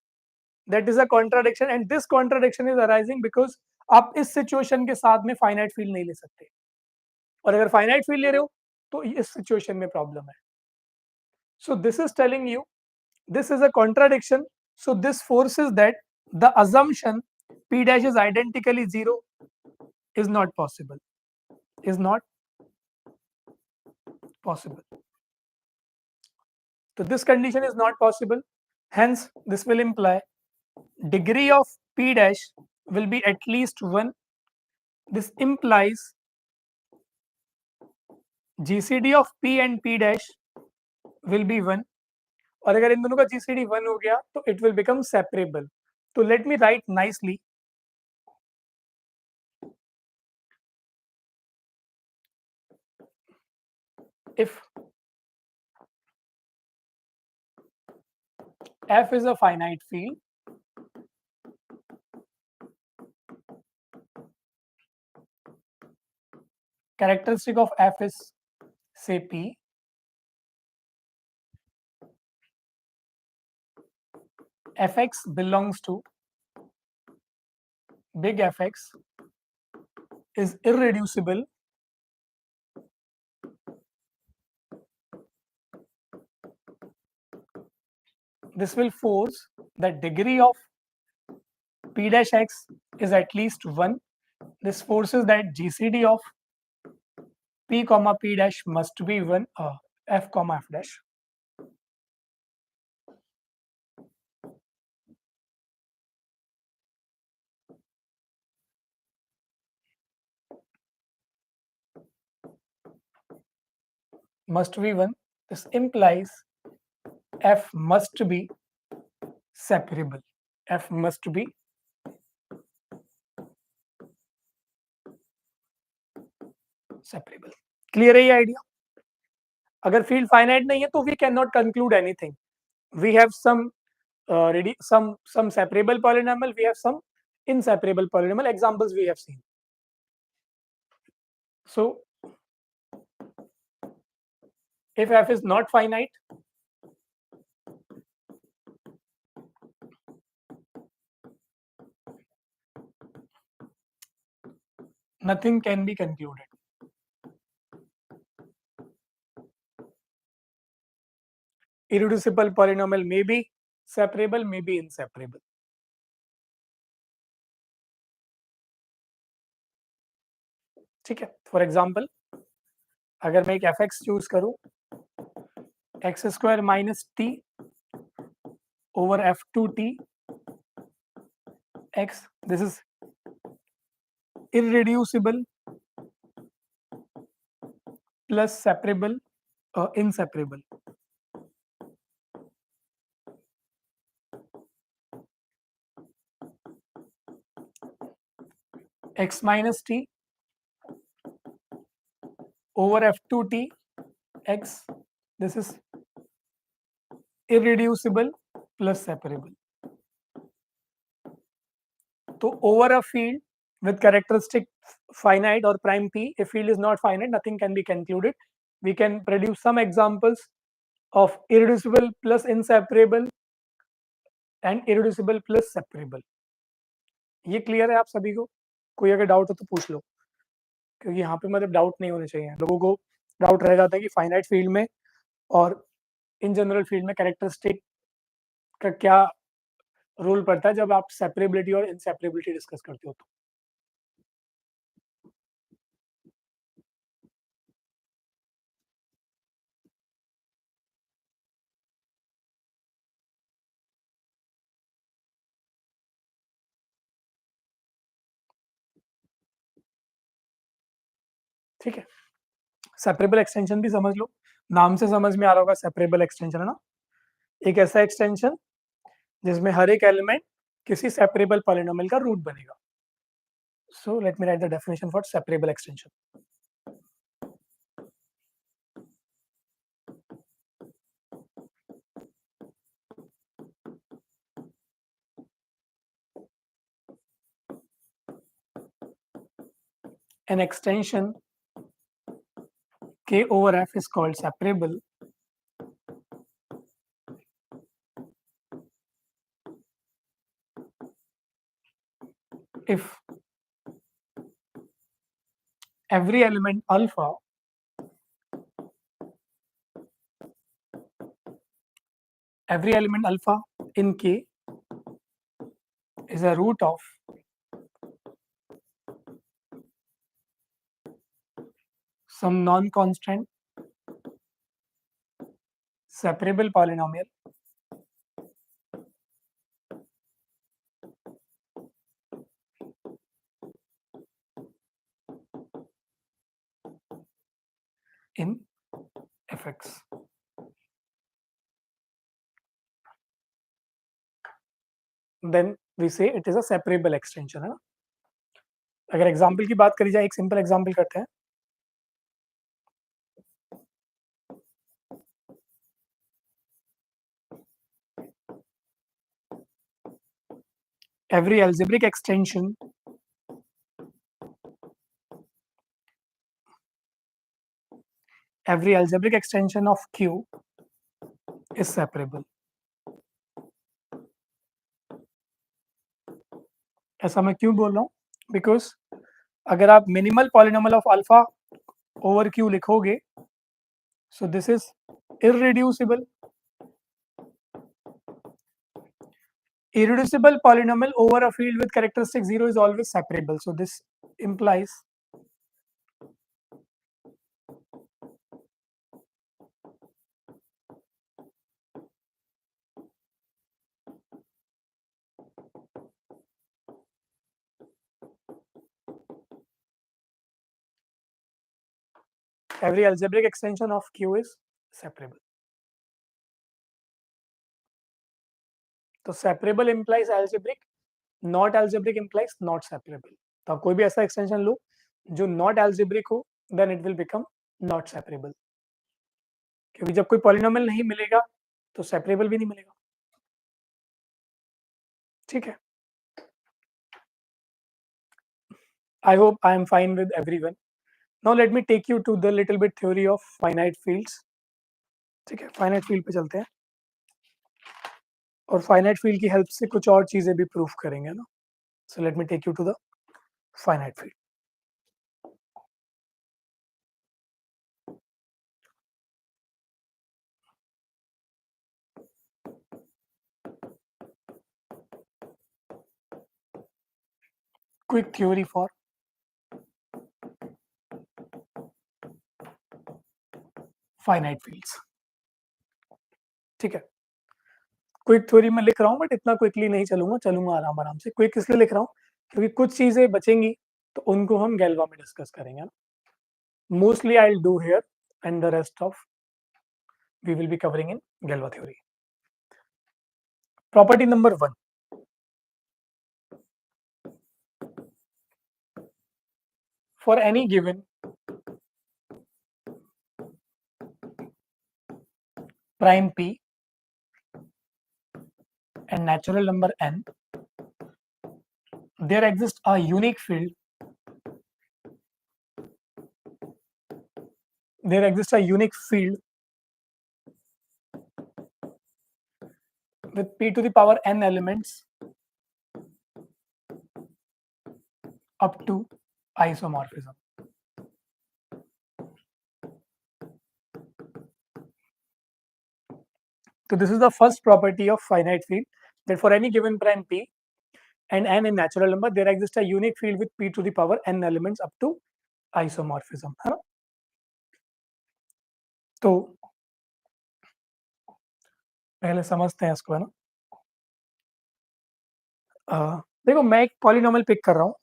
that is a contradiction and this contradiction is arising because आप इस सिचुएशन के साथ में फाइनाइट फील्ड नहीं ले सकते, और अगर फाइनाइट फील्ड ले रहे हो तो इस सिचुएशन में प्रॉब्लम है। So this is telling you this is a contradiction, so this forces that the assumption p dash is identically 0 is not possible, is not possible. So this condition is not possible, hence this will imply degree of p dash will be at least 1. This implies gcd of p and p dash will be 1, और अगर इन दोनों का gcd 1 हो गया तो it will become separable. तो let me write nicely, if f is a finite field, characteristic of f is say p, fx belongs to big fx is irreducible, this will force that degree of p dash x is at least 1. This forces that gcd of p comma p dash must be 1, f comma f dash. Must be 1. This implies f must be separable. F must be separable. Clear है ये idea? अगर field finite नहीं है तो we cannot conclude anything. We have some separable polynomial, we have some inseparable polynomial examples we have seen. So if f is not finite, nothing can be concluded. Irreducible polynomial may be separable, may be inseparable. ठीक है, फॉर एग्जाम्पल अगर मैं एक एफ एक्स चूज करूं, x square minus T over f2t x, this is irreducible plus separable inseparable. X minus t over f2t x, this is irreducible plus separable. So over a field with characteristic finite or prime p, if field is not finite, nothing can be concluded. We can produce some examples of irreducible plus inseparable and irreducible plus separable. ये क्लियर है आप सभी को? कोई अगर डाउट हो तो पूछ लो, क्योंकि यहाँ पे मतलब डाउट नहीं होने चाहिए। लोगों को डाउट रह जाता है कि फाइनाइट फील्ड में और इन जनरल फील्ड में कैरेक्टरिस्टिक का क्या रोल पड़ता है जब आप सेपरेबिलिटी और इनसेपरेबिलिटी डिस्कस करते हो तो। ठीक है, सेपरेबल एक्सटेंशन भी समझ लो, नाम से समझ में आ रहा होगा सेपरेबल एक्सटेंशन है ना, एक ऐसा एक्सटेंशन जिसमें हर एक एलिमेंट किसी सेपरेबल पॉलिनोमियल का रूट बनेगा। सो let me right the definition for separable extension. An extension K over F is called separable if every element alpha in K is a root of some non-constant separable polynomial in fx. Then we say it is a separable extension है ना। अगर एग्जाम्पल की बात करी जाए, एक सिंपल एग्जाम्पल करते हैं। Every algebraic extension of Q is separable. ऐसा मैं क्यों बोल रहा हूँ? बिकॉज अगर आप minimal polynomial of alpha over Q लिखोगे, so this is irreducible. Irreducible polynomial over a field with characteristic 0 is always separable. So this implies every algebraic extension of Q is separable. तो separable implies algebraic, not algebraic implies not separable. तो आप कोई भी ऐसा एक्सटेंशन लो जो not algebraic हो, then it will become not separable. क्योंकि जब कोई पॉलिनोमियल नहीं मिलेगा तो सेपरेबल भी नहीं मिलेगा। ठीक है, I hope I am fine with everyone. Now let me take you to the little bit theory of finite fields. ठीक है, फाइनाइट फील्ड पे चलते हैं और फाइनाइट फील्ड की हेल्प से कुछ और चीजें भी प्रूफ करेंगे ना। So let me take you to the finite field. Quick theory for finite fields. ठीक है, क्विक थ्योरी में लिख रहा हूँ बट इतना क्विकली नहीं चलूंगा आराम आराम से। क्विक इसलिए लिख रहा हूँ क्योंकि कुछ चीजें बचेंगी तो उनको हम गैल्वा में डिस्कस करेंगे ना। Mostly I will do here and the rest of we will be covering in Galois theory. Property number 1, for any given prime p and natural number n, there exists a unique field. There exists a unique field with p to the power n elements up to isomorphism. So this is the first property of finite field, that for any given prime p and n in natural number, there exists a unique field with p to the power n elements up to isomorphism, है ना? तो पहले समझते हैं इसको, है ना? देखो मैं एक पॉलिनोमियल पिक कर रहा हूँ,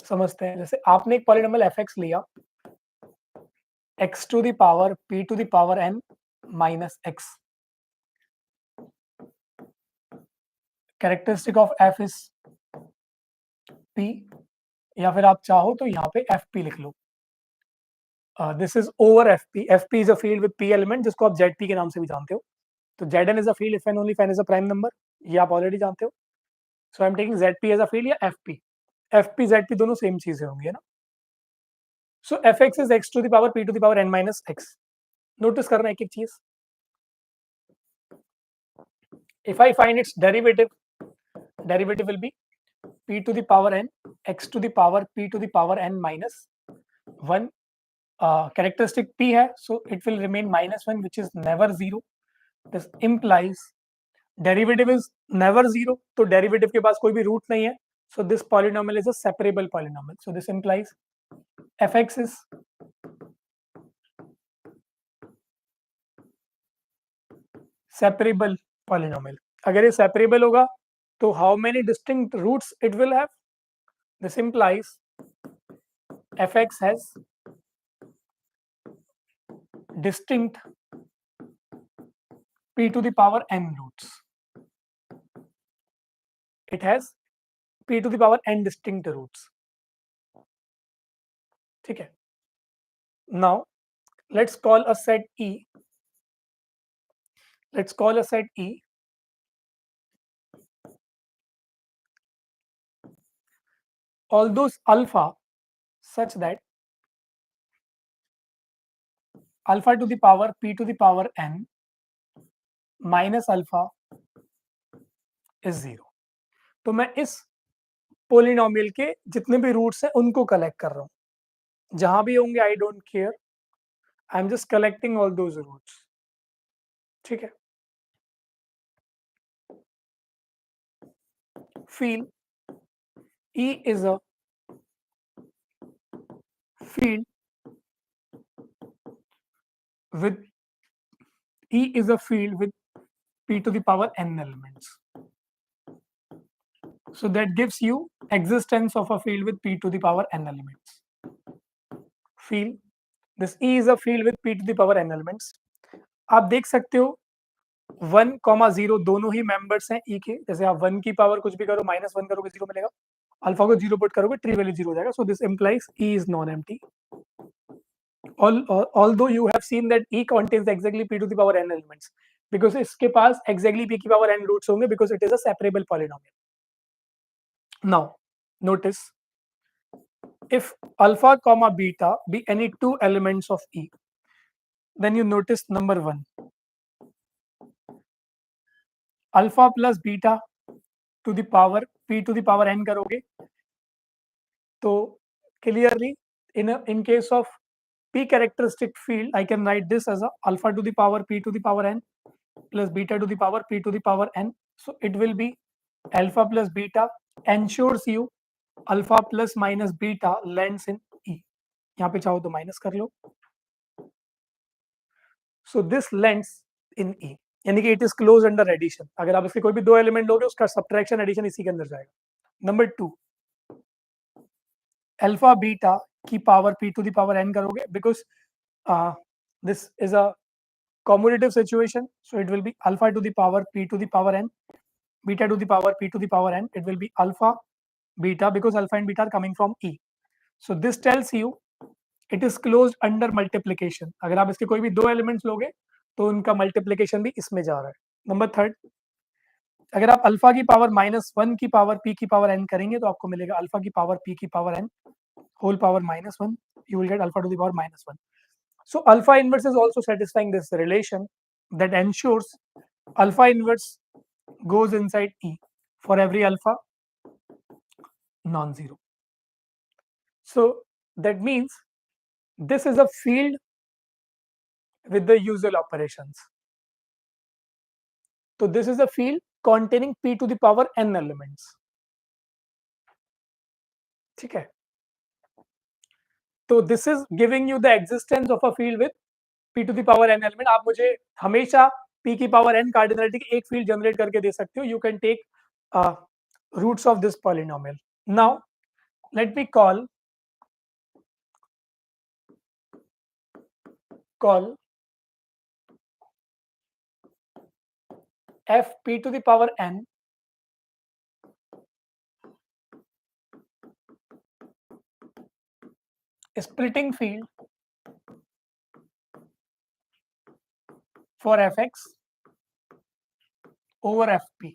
समझते हैं। जैसे आपने एक पॉलिनोमियल fx लिया, x to the power p to the power n minus x. Characteristic of f is p, या फिर आप चाहो तो यहाँ पे fp लिख लो। This is over fp. fp is a field with p element, जिसको आप zp के नाम से भी जानते हो। तो zn is a field if and only if n is a prime number, ये आप ऑलरेडी जानते हो। So I am taking zp as a field या fp। fp zp दोनों सेम चीजें होंगी, है ना? So fx is x to the power p to the power n minus x. Notice करना एक एक चीज। If I find its derivative will be p to the power n x to the power p to the power n minus 1. Characteristic p है, so it will remain minus 1, which is never 0. This implies derivative is never 0, तो derivative के पास कोई भी root नहीं है, so this polynomial is a separable polynomial. So this implies fx is separable polynomial. अगर ये separable होगा तो how many distinct roots it will have? This implies fx has distinct p to the power n roots. It has p to the power n distinct roots. ठीक है? Now let's call a set E. Let's call a set E all those alpha such that alpha to the power p to the power n minus alpha is 0. तो मैं इस पोलिनोमियल के जितने भी रूट्स हैं उनको कलेक्ट कर रहा हूँ, जहां भी होंगे I don't care, I am just collecting all those roots. ठीक है? Field E is a field with E is a field with p to the power n elements. So that gives you existence of a field with p to the power n elements. Field, this E is a field with p to the power n elements. आप देख सकते हो 1,0 दोनों ही मेंबर्स हैं E के। जैसे आप 1 की पावर कुछ भी करो, -1 करोगे 0 मिलेगा, अल्फा को 0 पुट करोगे ट्री वैल्यू 0 हो जाएगा। So this implies E is non-empty. Although you have seen that E contains exactly p to the power n elements, because इसके पास exactly p की power n roots होंगे, because it is a separable polynomial. Now notice, if alpha comma beta be any two elements of E, then you notice number 1, alpha plus beta to the power p to the power n करोगे तो clearly in case of p characteristic field, I can write this as a alpha to the power p to the power n plus beta to the power p to the power n. So it will be alpha plus beta ensures you alpha plus minus beta lands in E. यहाँ पे चाहो तो माइनस कर लो। So this lends in E, यानी कि it is close under addition. अगर आप इसके कोई भी दो एलिमेंट लोगे उसका सब्ट्रैक्शन एडिशन इसी के अंदर जाएगा। नंबर 2, अल्फा बीटा की पावर p to the power n करोगे, because this is a commutative situation, so it will be alpha to the power p to the power n, beta to the power p to the power n. It will be alpha beta because alpha and beta are coming from e. So this tells you it is closed under multiplication. अगर आप इसके कोई भी दो एलिमेंट्स लोगे तो उनका मल्टीप्लीकेशन भी इसमें जा रहा है। नंबर 3, अगर आप अल्फा की पावर -1 की पावर p की पावर n करेंगे तो आपको मिलेगा अल्फा की पावर p की power n whole power -1. You will get alpha to the power -1. So alpha inverse is also satisfying this relation that ensures alpha inverse goes inside E for every alpha non-zero. So that means this is a field with the usual operations. So this is a field containing p to the power n elements. ठीक है? तो this is giving you the existence of a field with p to the power n element. आप मुझे हमेशा p की पावर n कार्डिनलिटी की एक फील्ड जनरेट करके दे सकते हो. You can take roots of this polynomial. Now let me call f p to the power n a splitting field for fx over fp.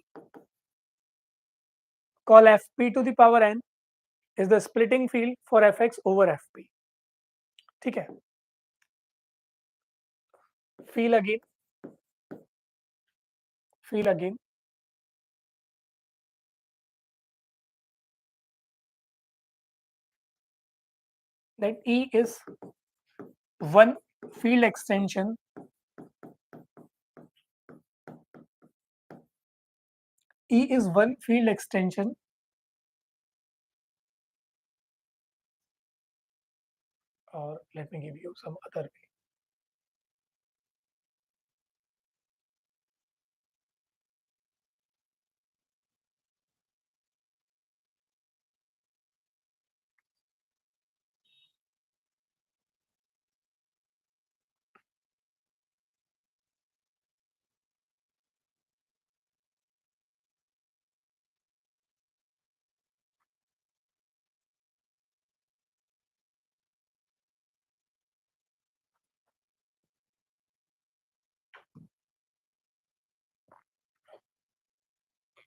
Call fp to the power n is the splitting field for fx over fp. ठीक है? Feel again that E is one field extension or let me give you some other way.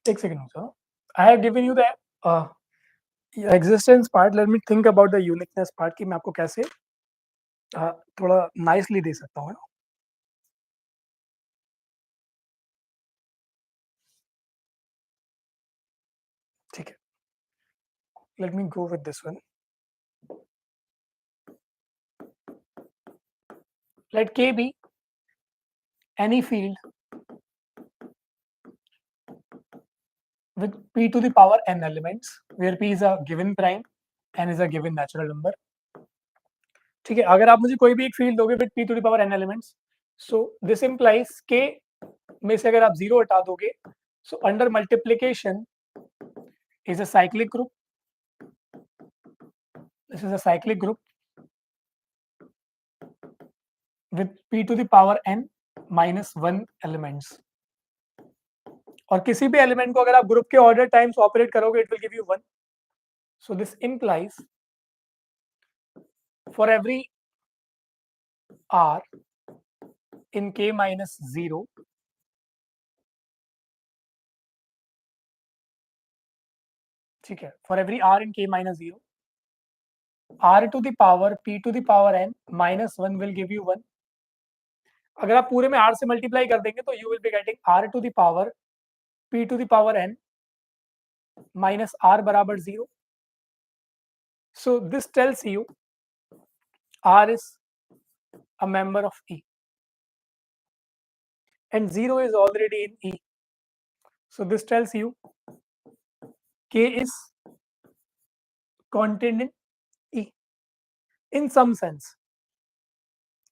Take a second, sir. I have given you the existence part. Let me think about the uniqueness part कि मैं आपको कैसे थोड़ा nicely दे सकता हूँ. ठीक है. Let me go with this one. Let K be any field with p to the power n elements, where p is a given prime, n is a given natural number. ठीक है? अगर आप मुझे कोई भी एक फील्ड दोगे with p to the power n elements, so this implies k में से अगर आप 0 हटा दोगे, so under multiplication is a cyclic group. This is a cyclic group with p to the power n minus 1 elements. और किसी भी एलिमेंट को अगर आप ग्रुप के ऑर्डर टाइम्स ऑपरेट करोगे, it will give you 1. So this implies for every r in k minus 0, ठीक है, for every r in k minus 0, r to the power p to the power n minus 1 will give you 1. अगर आप पूरे में r से मल्टीप्लाई कर देंगे तो you will be getting r to the power p to the power n minus r बराबर 0. So this tells you r is a member of E and 0 is already in E. So this tells you K is contained in E. In some sense,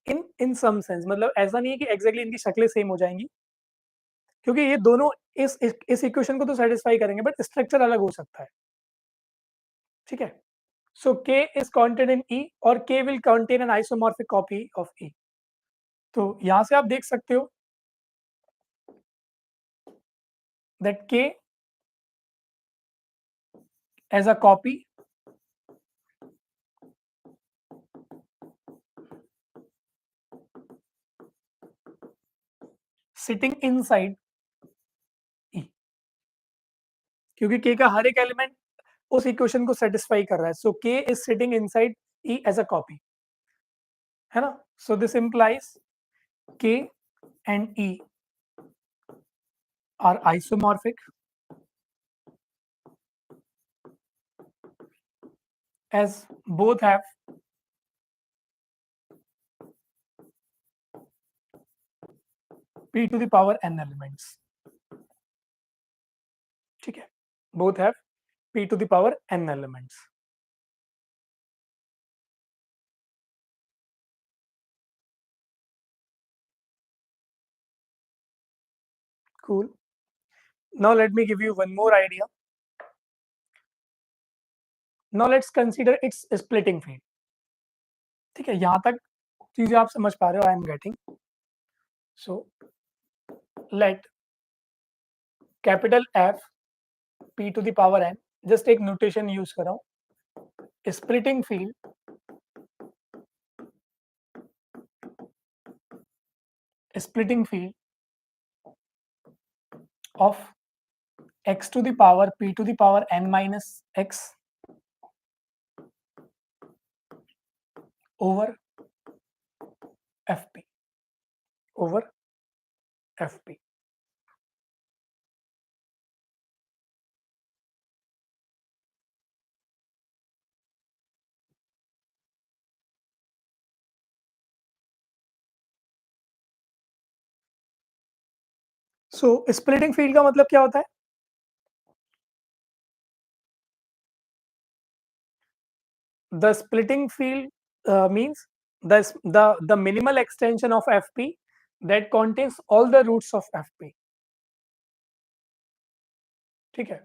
in some sense, मतलब ऐसा नहीं है कि एग्जैक्टली इनकी शक्लें सेम हो जाएंगी, क्योंकि ये दोनों इस इक्वेशन को तो सेटिस्फाई करेंगे, बट स्ट्रक्चर अलग हो सकता है, ठीक है। So K is counted in E और K will contain an isomorphic copy of E। तो यहां से आप देख सकते हो that K as a copy sitting inside E, क्योंकि K का हर एक एलिमेंट उस इक्वेशन को सेटिस्फाई कर रहा है। So K is sitting inside E as a copy, है ना। So this implies K and E are isomorphic as both have p to the power n elements, ठीक है, both have p to the power n elements। cool, now let me give you one more idea। now let's consider its splitting field, ठीक है, यहां तक चीजें आप समझ पा रहे हो, I am getting. So let capital F p to the power n, just एक नोटेशन यूज कर रहा हूं, splitting field of x to the power p to the power n minus x over fp, over fp। So splitting field का मतलब क्या होता है? The splitting field means the minimal extension of fp that contains all the roots of fp, ठीक है।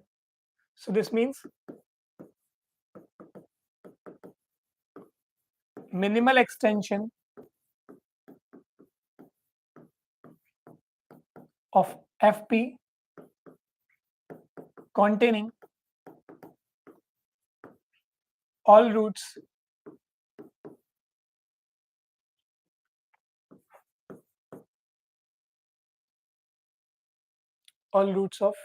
So this means minimal extension of fp containing all roots of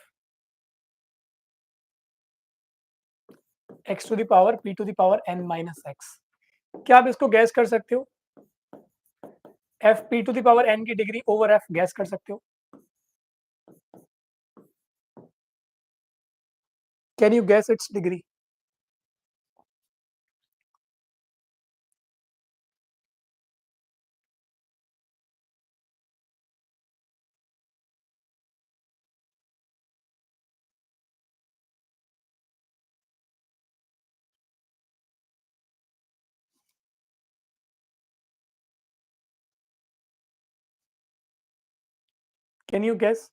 x to the power p to the power n minus x। क्या आप इसको गैस कर सकते हो? f p to the power n की डिग्री ओवर f गैस कर सकते हो? Can you gas it's degree? Can you gas?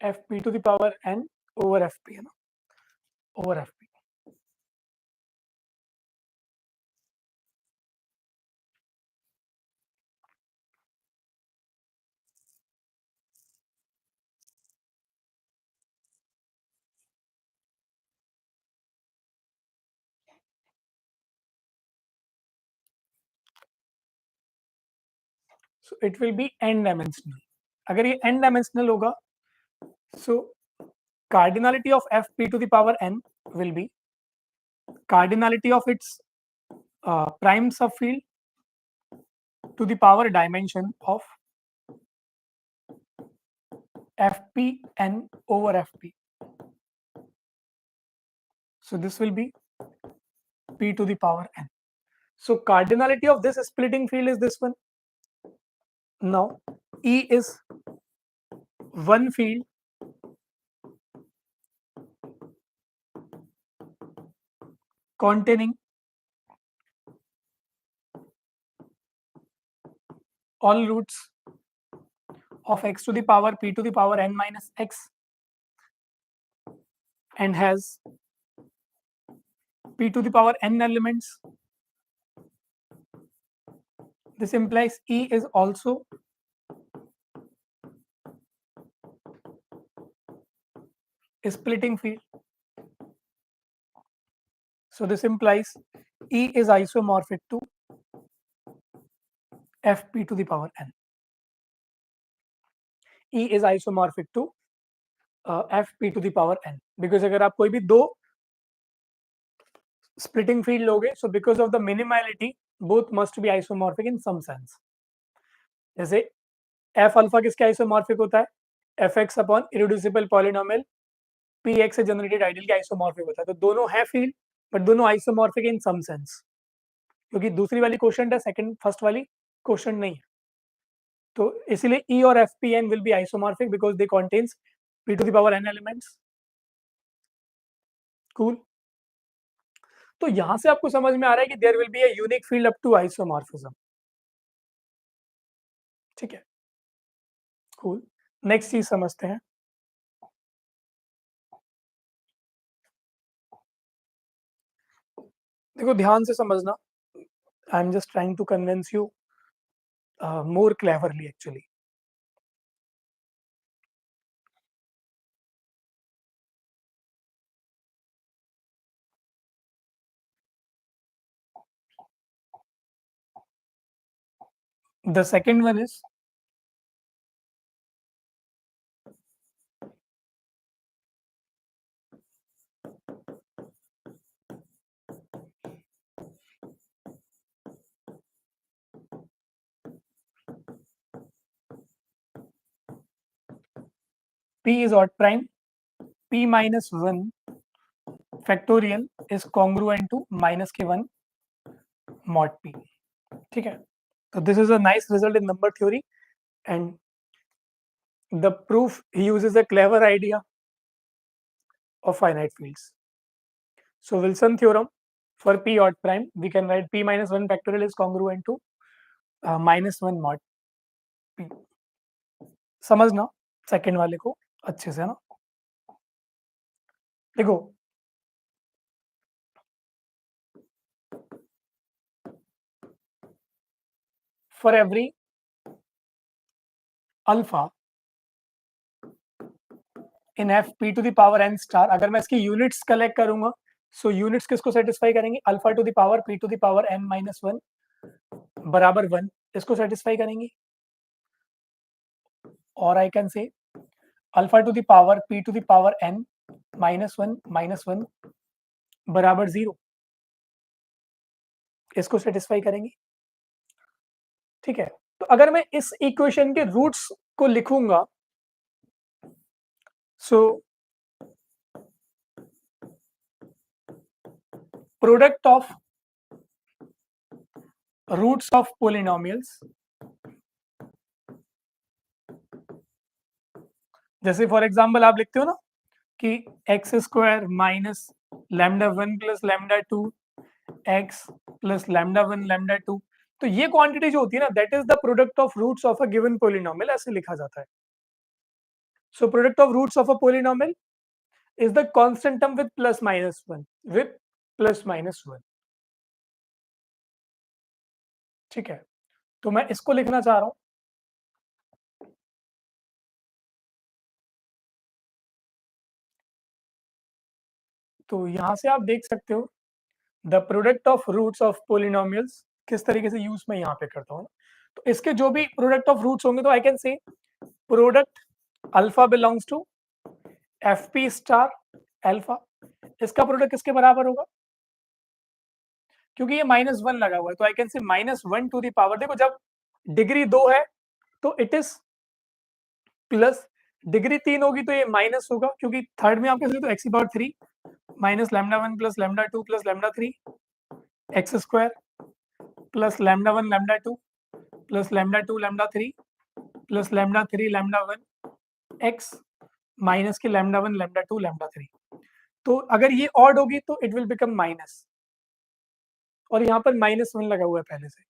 f p to the power n over fp, है ना, over fp। So it will be n dimensional। अगर ये n dimensional होगा, So cardinality of fp to the power n will be cardinality of its prime subfield to the power dimension of fp n over fp. So this will be p to the power n. So cardinality of this splitting field is this one. Now E is one field containing all roots of x to the power p to the power n minus x and has p to the power n elements. This implies E is also a splitting field. So this implies E is isomorphic to fp to the power n. E is isomorphic to fp to the power n, because अगर आप कोई भी दो splitting field लोगे, so because of the minimality both must be isomorphic in some sense. जैसे f अल्फा किसके आइसोमॉर्फिक होता है? fx upon irreducible polynomial px से जनरेटेड आइडियल के आइसोमॉर्फिक होता है. तो दोनों है फील्ड बट दोनों आइसोमॉर्फिक इन सम सेंस, क्योंकि दूसरी वाली क्वेश्चन है, सेकंड फर्स्ट वाली क्वेश्चन नहीं है. तो इसीलिए E और fpn will be isomorphic because they contains p to the power n elements. Cool. तो यहां से आपको समझ में आ रहा है कि there will be a unique field up to isomorphism. ठीक है, कूल. नेक्स्ट चीज समझते हैं. देखो ध्यान से समझना. I am just trying to convince you more cleverly actually. The second one is p is odd prime, p minus 1 factorial is congruent to minus k1 mod p. ठीक है. So this is a nice result in number theory, and the proof he uses a clever idea of finite fields. So Wilson theorem for p odd prime, we can write p minus 1 factorial is congruent to minus 1 mod p. समझना सेकेंड वाले को अच्छे से ना. देखो for every alpha in f p to the power n star, अगर मैं इसकी यूनिट्स कलेक्ट करूंगा, सो यूनिट्स किसको सेटिस्फाई करेंगे? Alpha to the power p to the power n minus 1 बराबर 1, इसको सेटिस्फाई करेंगी. और I can say alpha to the power p to the power n minus 1 बराबर 0, इसको सेटिस्फाई करेंगी. ठीक है. तो अगर मैं इस इक्वेशन के रूट्स को लिखूंगा, so product of roots of polynomials, जैसे फॉर एग्जांपल आप लिखते हो ना कि x square minus lambda 1 plus lambda 2 x plus lambda 1 lambda 2, तो ये क्वांटिटी जो होती है ना, that is the product of roots of a given polynomial, ऐसे लिखा जाता है. So product of roots of a polynomial is the constant term with plus minus 1, with plus minus 1. ठीक है. तो मैं इसको लिखना चाह रहा हूं. तो यहां से आप देख सकते हो the product of roots of polynomials किस तरीके से यूज मैं यहाँ पे करता हूँ. तो इसके जो भी प्रोडक्ट ऑफ रूट्स होंगे, तो I can say product alpha belongs to F P star alpha, इसका प्रोडक्ट किसके बराबर होगा? क्योंकि ये -1 लगा हुआ है तो आई कैन से -1 टू द पावर, देखो जब डिग्री 2 है तो इट इज प्लस, डिग्री 3 होगी तो ये माइनस होगा, क्योंकि थर्ड में आप कैसे तो एक्स की power 3 minus lambda 1 plus lambda 2 plus lambda 3 x square plus lambda 1 lambda 2 plus lambda 2 lambda 3 plus lambda 3 lambda 1 x minus के लैम्डा 1 लैम्डा 2 लैम्डा 3। तो अगर ये ऑड होगी तो इट विल बिकम माइनस, और यहाँ पर -1 लगा हुआ है पहले से।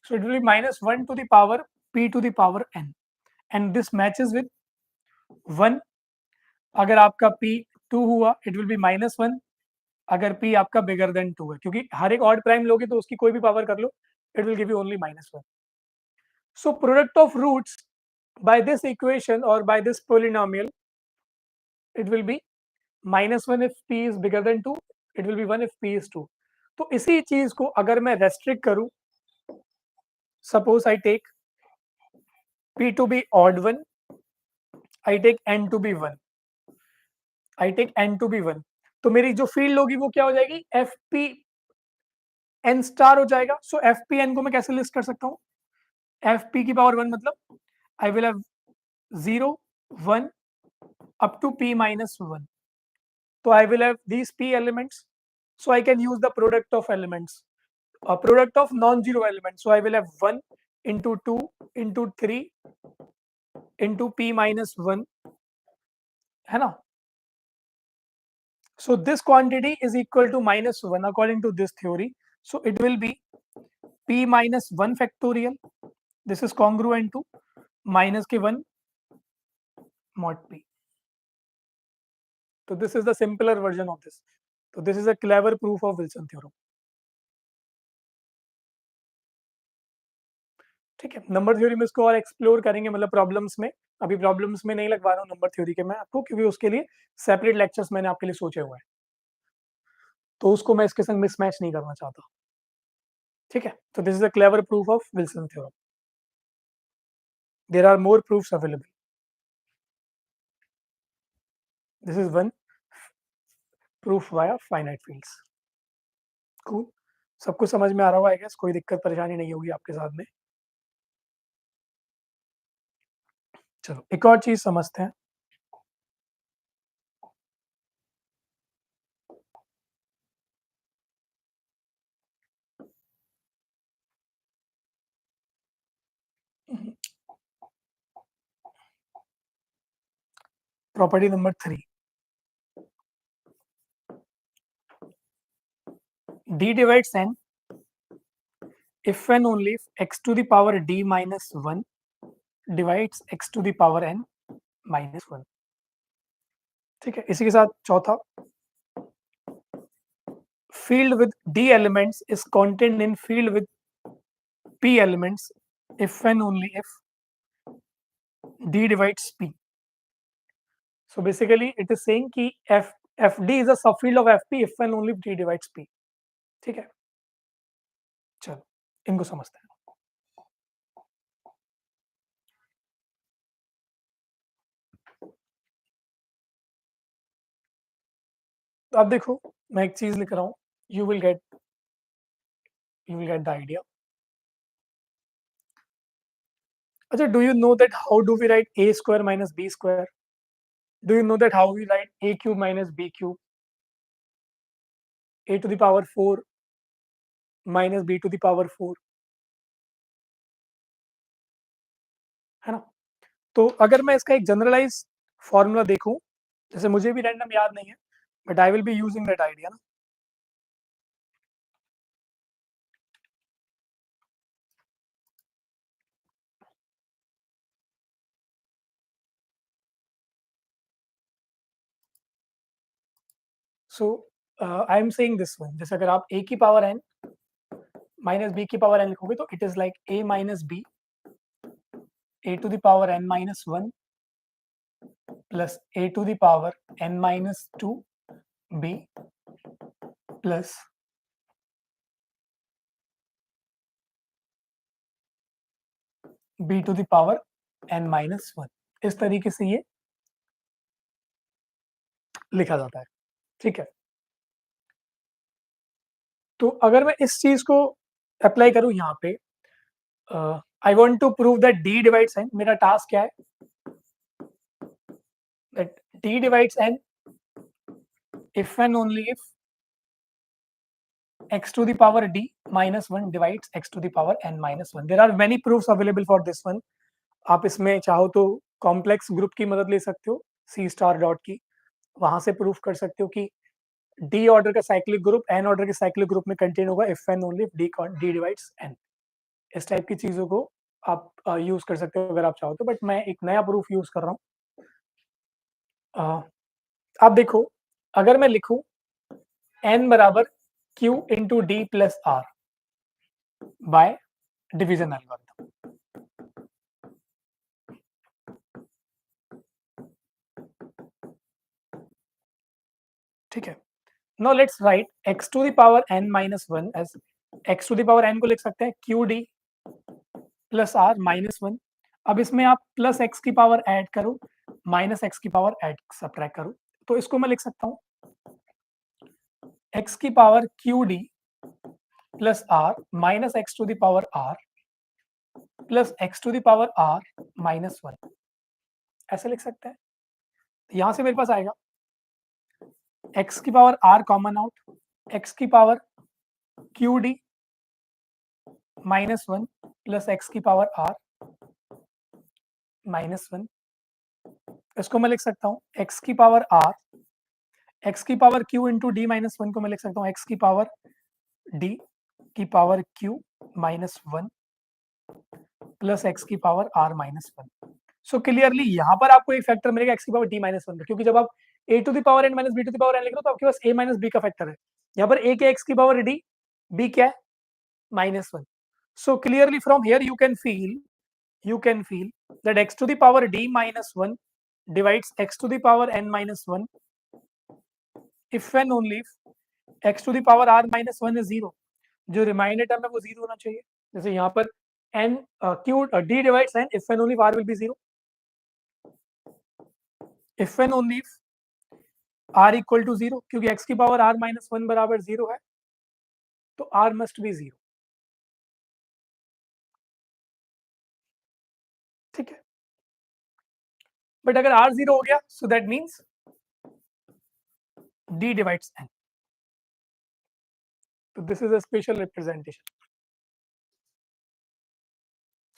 So it will be -1 to the power p to the power n, and this matches with 1। अगर आपका p 2 हुआ it will be -1, अगर p आपका bigger than 2 है, क्योंकि हर एक ऑड प्राइम लोगे तो उसकी कोई भी पावर कर लो, it will give you only -1। So product of roots by this equation or by this polynomial, it will be -1 if p is bigger than 2, it will be 1 if p is 2। तो इसी चीज को अगर मैं रेस्ट्रिक्ट करूं, suppose I take p to be odd 1, I take n to be 1, I take n to be 1, तो मेरी जो फील्ड होगी वो क्या हो जाएगी? एफ पी एन स्टार हो जाएगा। सो एफ पी एन को मैं कैसे लिस्ट कर सकता हूँ? एफ पी की पावर 1 मतलब I will have 0 1 up to p minus 1, so I will have these p elements, so I can use the product of elements, a product of non-zero elements, so I will have 1 into 2 into 3 into p minus 1, है ना? So this quantity is equal to -1 according to this theory, so it will be p minus 1 factorial, this is congruent to minus के 1 mod p। So this is the simpler version of this, so this is a clever proof of Wilson theorem। ठीक है, नंबर थ्योरी में इसको और एक्सप्लोर करेंगे, मतलब प्रॉब्लम्स में। अभी प्रॉब्लम्स में नहीं लगवा रहा हूँ नंबर थ्योरी के मैं आपको, क्योंकि उसके लिए सेपरेट लेक्चर्स मैंने आपके लिए सोचे हुए हैं, तो उसको मैं इसके संग मिसमैच नहीं करना चाहता। ठीक है, तो this is a clever proof of Wilson theorem. There are more proofs available, this is one proof via finite fields. Cool, सब कुछ समझ में आ रहा होगा आई गेस, कोई दिक्कत परेशानी नहीं होगी आपके साथ में। चलो एक और चीज समझते हैं। Property number 3, d divides n if and only if x to the power d minus 1 divides x to the power n minus 1। ठीक है, इसी के साथ चौथा, field with d elements is contained in field with p elements if and only if d divides p। So basically it is saying कि fd is a subfield of fp if and only if d divides p। ठीक है, चलो इनको समझते हैं। तो आप देखो, मैं एक चीज लिख रहा हूँ, you will get the idea. अच्छा, do you know that how do we write a square minus b square? Do you know that how we write a cube minus b cube? A to the power 4 minus b to the power 4, है ना? तो अगर मैं इसका एक जनरलाइज फॉर्मूला देखूं, जैसे मुझे भी रैंडम याद नहीं है, but I will be using that idea ना। So I am saying this one, जैसे अगर आप a की पावर n माइनस b की पावर n लिखोगे तो it is like a minus b a to the power n minus 1 plus a to the power n minus 2 b plus b to the power n minus 1, इस तरीके से ये लिखा जाता है। ठीक है, तो अगर मैं इस चीज को अप्लाई करूं यहाँ पे, I want to prove that d divides n, मेरा टास्क क्या है, that d divides n if and only if x to the power d minus 1 divides x to the power n minus 1. There are many proofs available for this one. आप इसमें चाहो तो कॉम्प्लेक्स ग्रुप की मदद ले सकते हो, सी स्टार डॉट की, वहां से प्रूफ कर सकते हो कि डी ऑर्डर का साइक्लिक ग्रुप एन ऑर्डर के साइक्लिक ग्रुप में कंटेन होगा if and only d divides n. इस टाइप की चीजों को आप यूज कर सकते हो अगर आप चाहो तो, बट मैं एक नया प्रूफ यूज कर रहा हूँ। आप देखो, अगर मैं लिखूं n बराबर q into d plus r by division algorithm, ठीक है। Now let's write x to the power n minus 1 as x to the power n को लिख सकते हैं q d plus r minus 1। अब इसमें आप प्लस x की पावर ऐड करो, माइनस x की पावर ऐड सब्ट्रैक्ट करो, तो इसको मैं लिख सकता हूँ x की power q d plus r minus x to the power r plus x to the power r minus 1, ऐसे लिख सकते हैं। यहां से मेरे पास आएगा x की power r common out, x की power q d minus 1 plus x की पावर r माइनस 1, इसको मैं लिख सकता हूँ x की पावर r, x की power q into D minus 1 को मैं लिख सकता हूँ x की पावर d की power q minus 1 plus x की power r minus 1। So clearly यहाँ पर आपको एक फैक्टर मिलेगा x की पावर d माइनस 1 का, क्योंकि जब आप a to the power n minus b to the power n लिख रहे हो तो आपके पास a माइनस b का फैक्टर है। यहाँ पर a क्या x की पावर d, b क्या है minus 1। So clearly from here you can feel that x to the power d minus 1 divides x to the power n minus 1 if and only if x to the power r minus 1 is 0। जो रिमाइंडर टर्म है वो 0 होना चाहिए। जैसे यहाँ पर n q d divides n if and only if r will be 0, if and only if r equal to 0, क्योंकि x की पावर r minus 1 बराबर 0 है तो r must be 0। ठीक है, बट अगर r 0 हो गया so that means d divides n, so this is a special representation।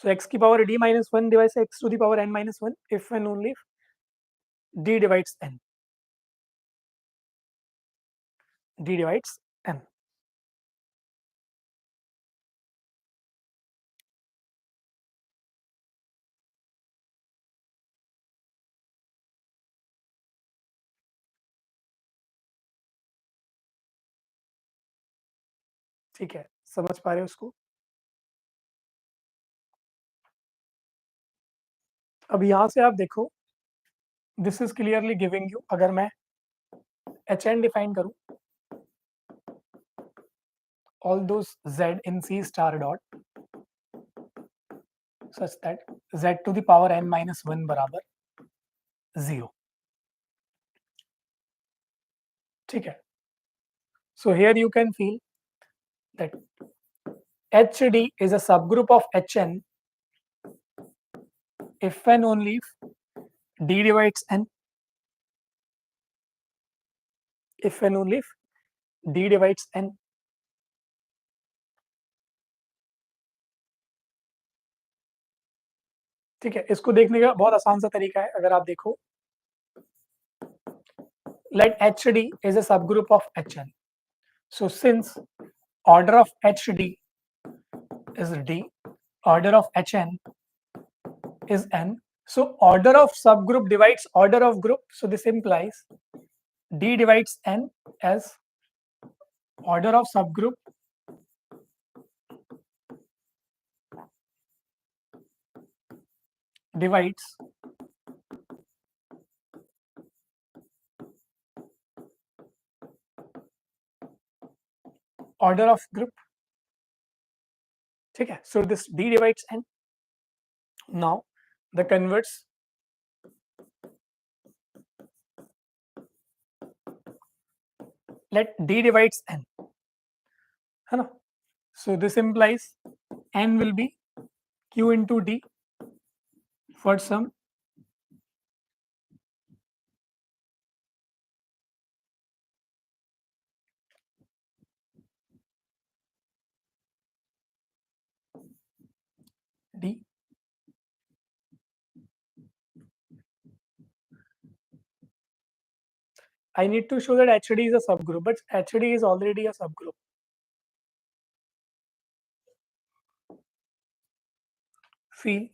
So x की power d minus 1 divides x to the power n minus 1 if and only if d divides n, d divides n। ठीक है, समझ पा रहे हो उसको? अब यहाँ से आप देखो, this is clearly giving you, अगर मैं एच एन डिफाइन करूं, all those z in c star dot such that z to the power n minus 1 बराबर 0। ठीक है, so here you can feel that hd is a subgroup of hn if and only if d divides n, if and only if d divides n। ठीक है, इसको देखने का बहुत आसान सा तरीका है, अगर आप देखो let hd is a subgroup of hn, so since order of hd is d, order of hn is n, so order of subgroup divides order of group, so this implies d divides n as order of subgroup divides order of group। ठीक है, so this d divides n, Now the converts let d divides n, है ना? So this implies n will be q into d for some d. I need to show that HD is a subgroup, but HD is already a subgroup. Feel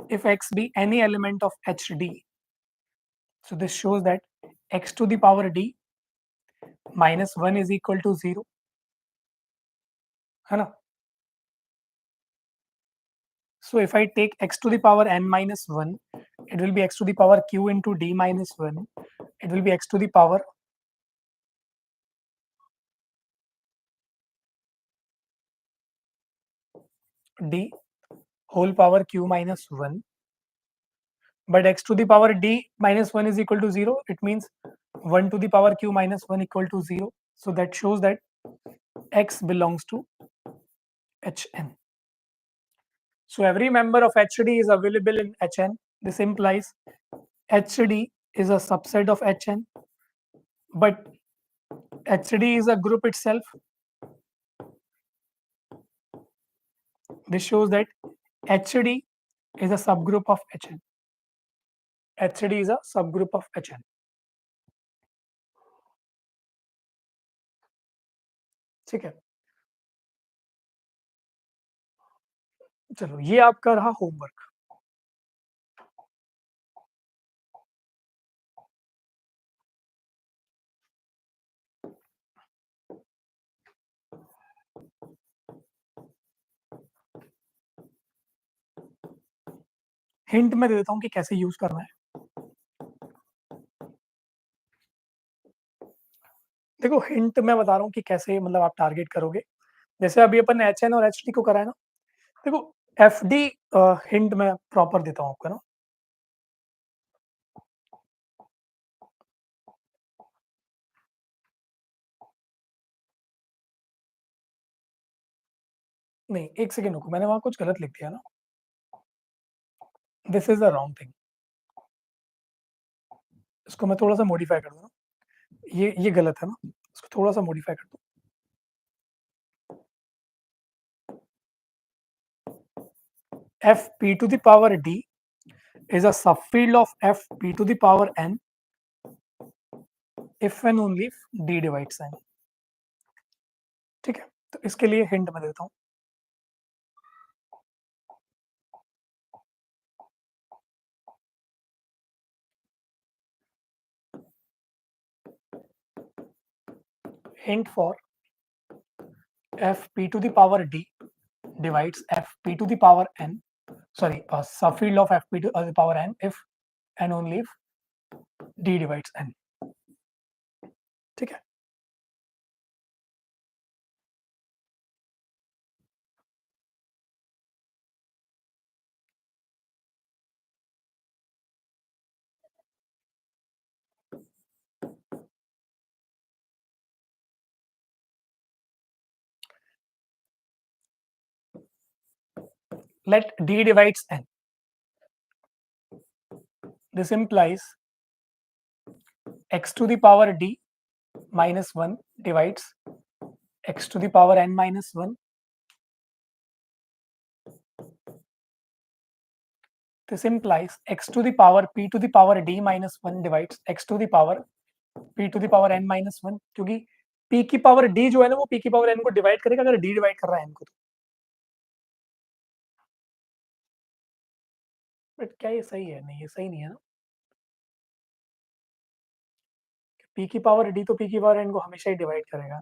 if x be any element of HD, so this shows that x to the power d minus 1 is equal to 0, है ना? So if I take x to the power n minus 1, it will be x to the power q into d minus 1. It will be x to the power d whole power q minus 1. But x to the power d minus 1 is equal to 0. It means 1 to the power q minus 1 equal to 0. So that shows that x belongs to Hn. So every member of HD is available in Hn. This implies HD is a subset of Hn, but HD is a group itself. This shows that HD is a subgroup of Hn. HD is a subgroup of Hn. ठीक है, चलो ये आपका रहा होमवर्क. हिंट मैं दे देता हूँ कि कैसे यूज करना है. देखो हिंट मैं बता रहा हूँ कि कैसे मतलब आप टारगेट करोगे. जैसे अभी अपन Hn और HD को कराए ना. देखो FD हिंट मैं प्रॉपर देता हूँ आपको ना. नहीं एक सेकेंड रुको, मैंने वहां कुछ गलत लिख दिया ना. This is the wrong thing. इसको मैं थोड़ा सा मॉडिफाई कर दूँ ना. ये गलत है ना. इसको थोड़ा सा मॉडिफाई कर दूँ. f p to the power d is a subfield of f p to the power n if and only if d divides n. ठीक है, तो इसके लिए हिंट मैं देता हूँ. Hint for f p to the power d divides f p to the power n. Sorry, subfield of f p to the power n if and only if d divides n. ठीक है. Let d divides n. This implies x to the power d minus 1 divides x to the power n minus 1. This implies x to the power p to the power d minus 1 divides x to the power p to the power n minus 1. क्योंकि p की पावर d जो है ना वो p की पावर n को डिवाइड करेगा अगर d डिवाइड कर रहा है n को तो. बट क्या ये सही है? नहीं, ये सही नहीं है ना. p की पावर d तो p की पावर n को हमेशा ही डिवाइड करेगा.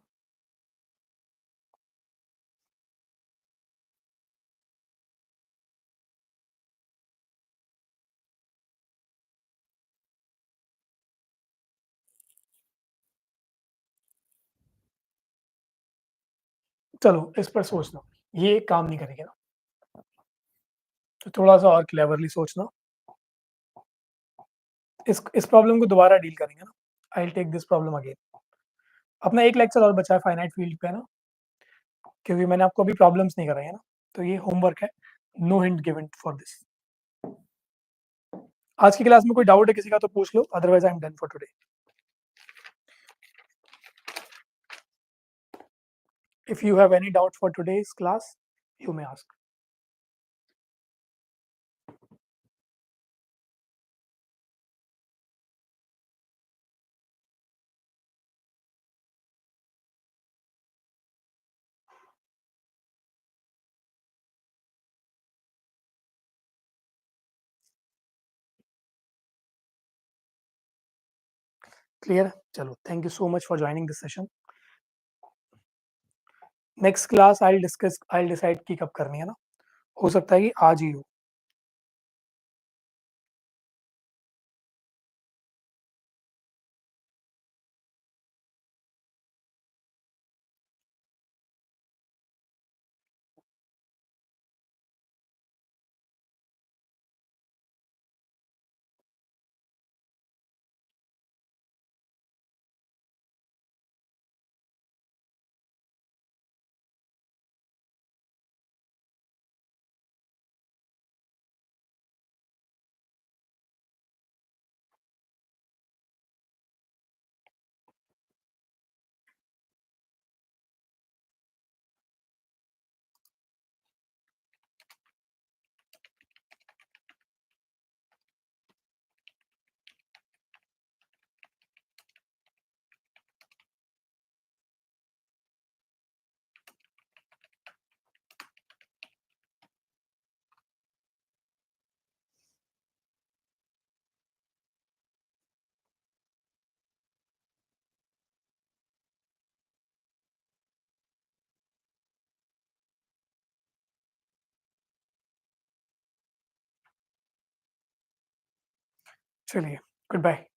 चलो इस पर सोच लो, ये काम नहीं करेगा ना. तो थोड़ा सा और क्लेवरली सोचना। इस प्रॉब्लम को दोबारा डील करेंगे ना। I will take this problem again. अपना एक लेक्चर और बचा है फाइनाइट फील्ड पे ना, क्योंकि मैंने आपको अभी प्रॉब्लम्स नहीं कराई है ना, तो ये होमवर्क है। No hint given for this. आज की क्लास में कोई डाउट है किसी का तो पूछ लो, otherwise I am done for today. If you have any doubt for today's class, you may ask. Clear? Chalo, thank you so much for joining this session. Next class I'll decide कि कब करनी है ना, हो सकता है कि आज ही हो। चलिए, गुड बाय।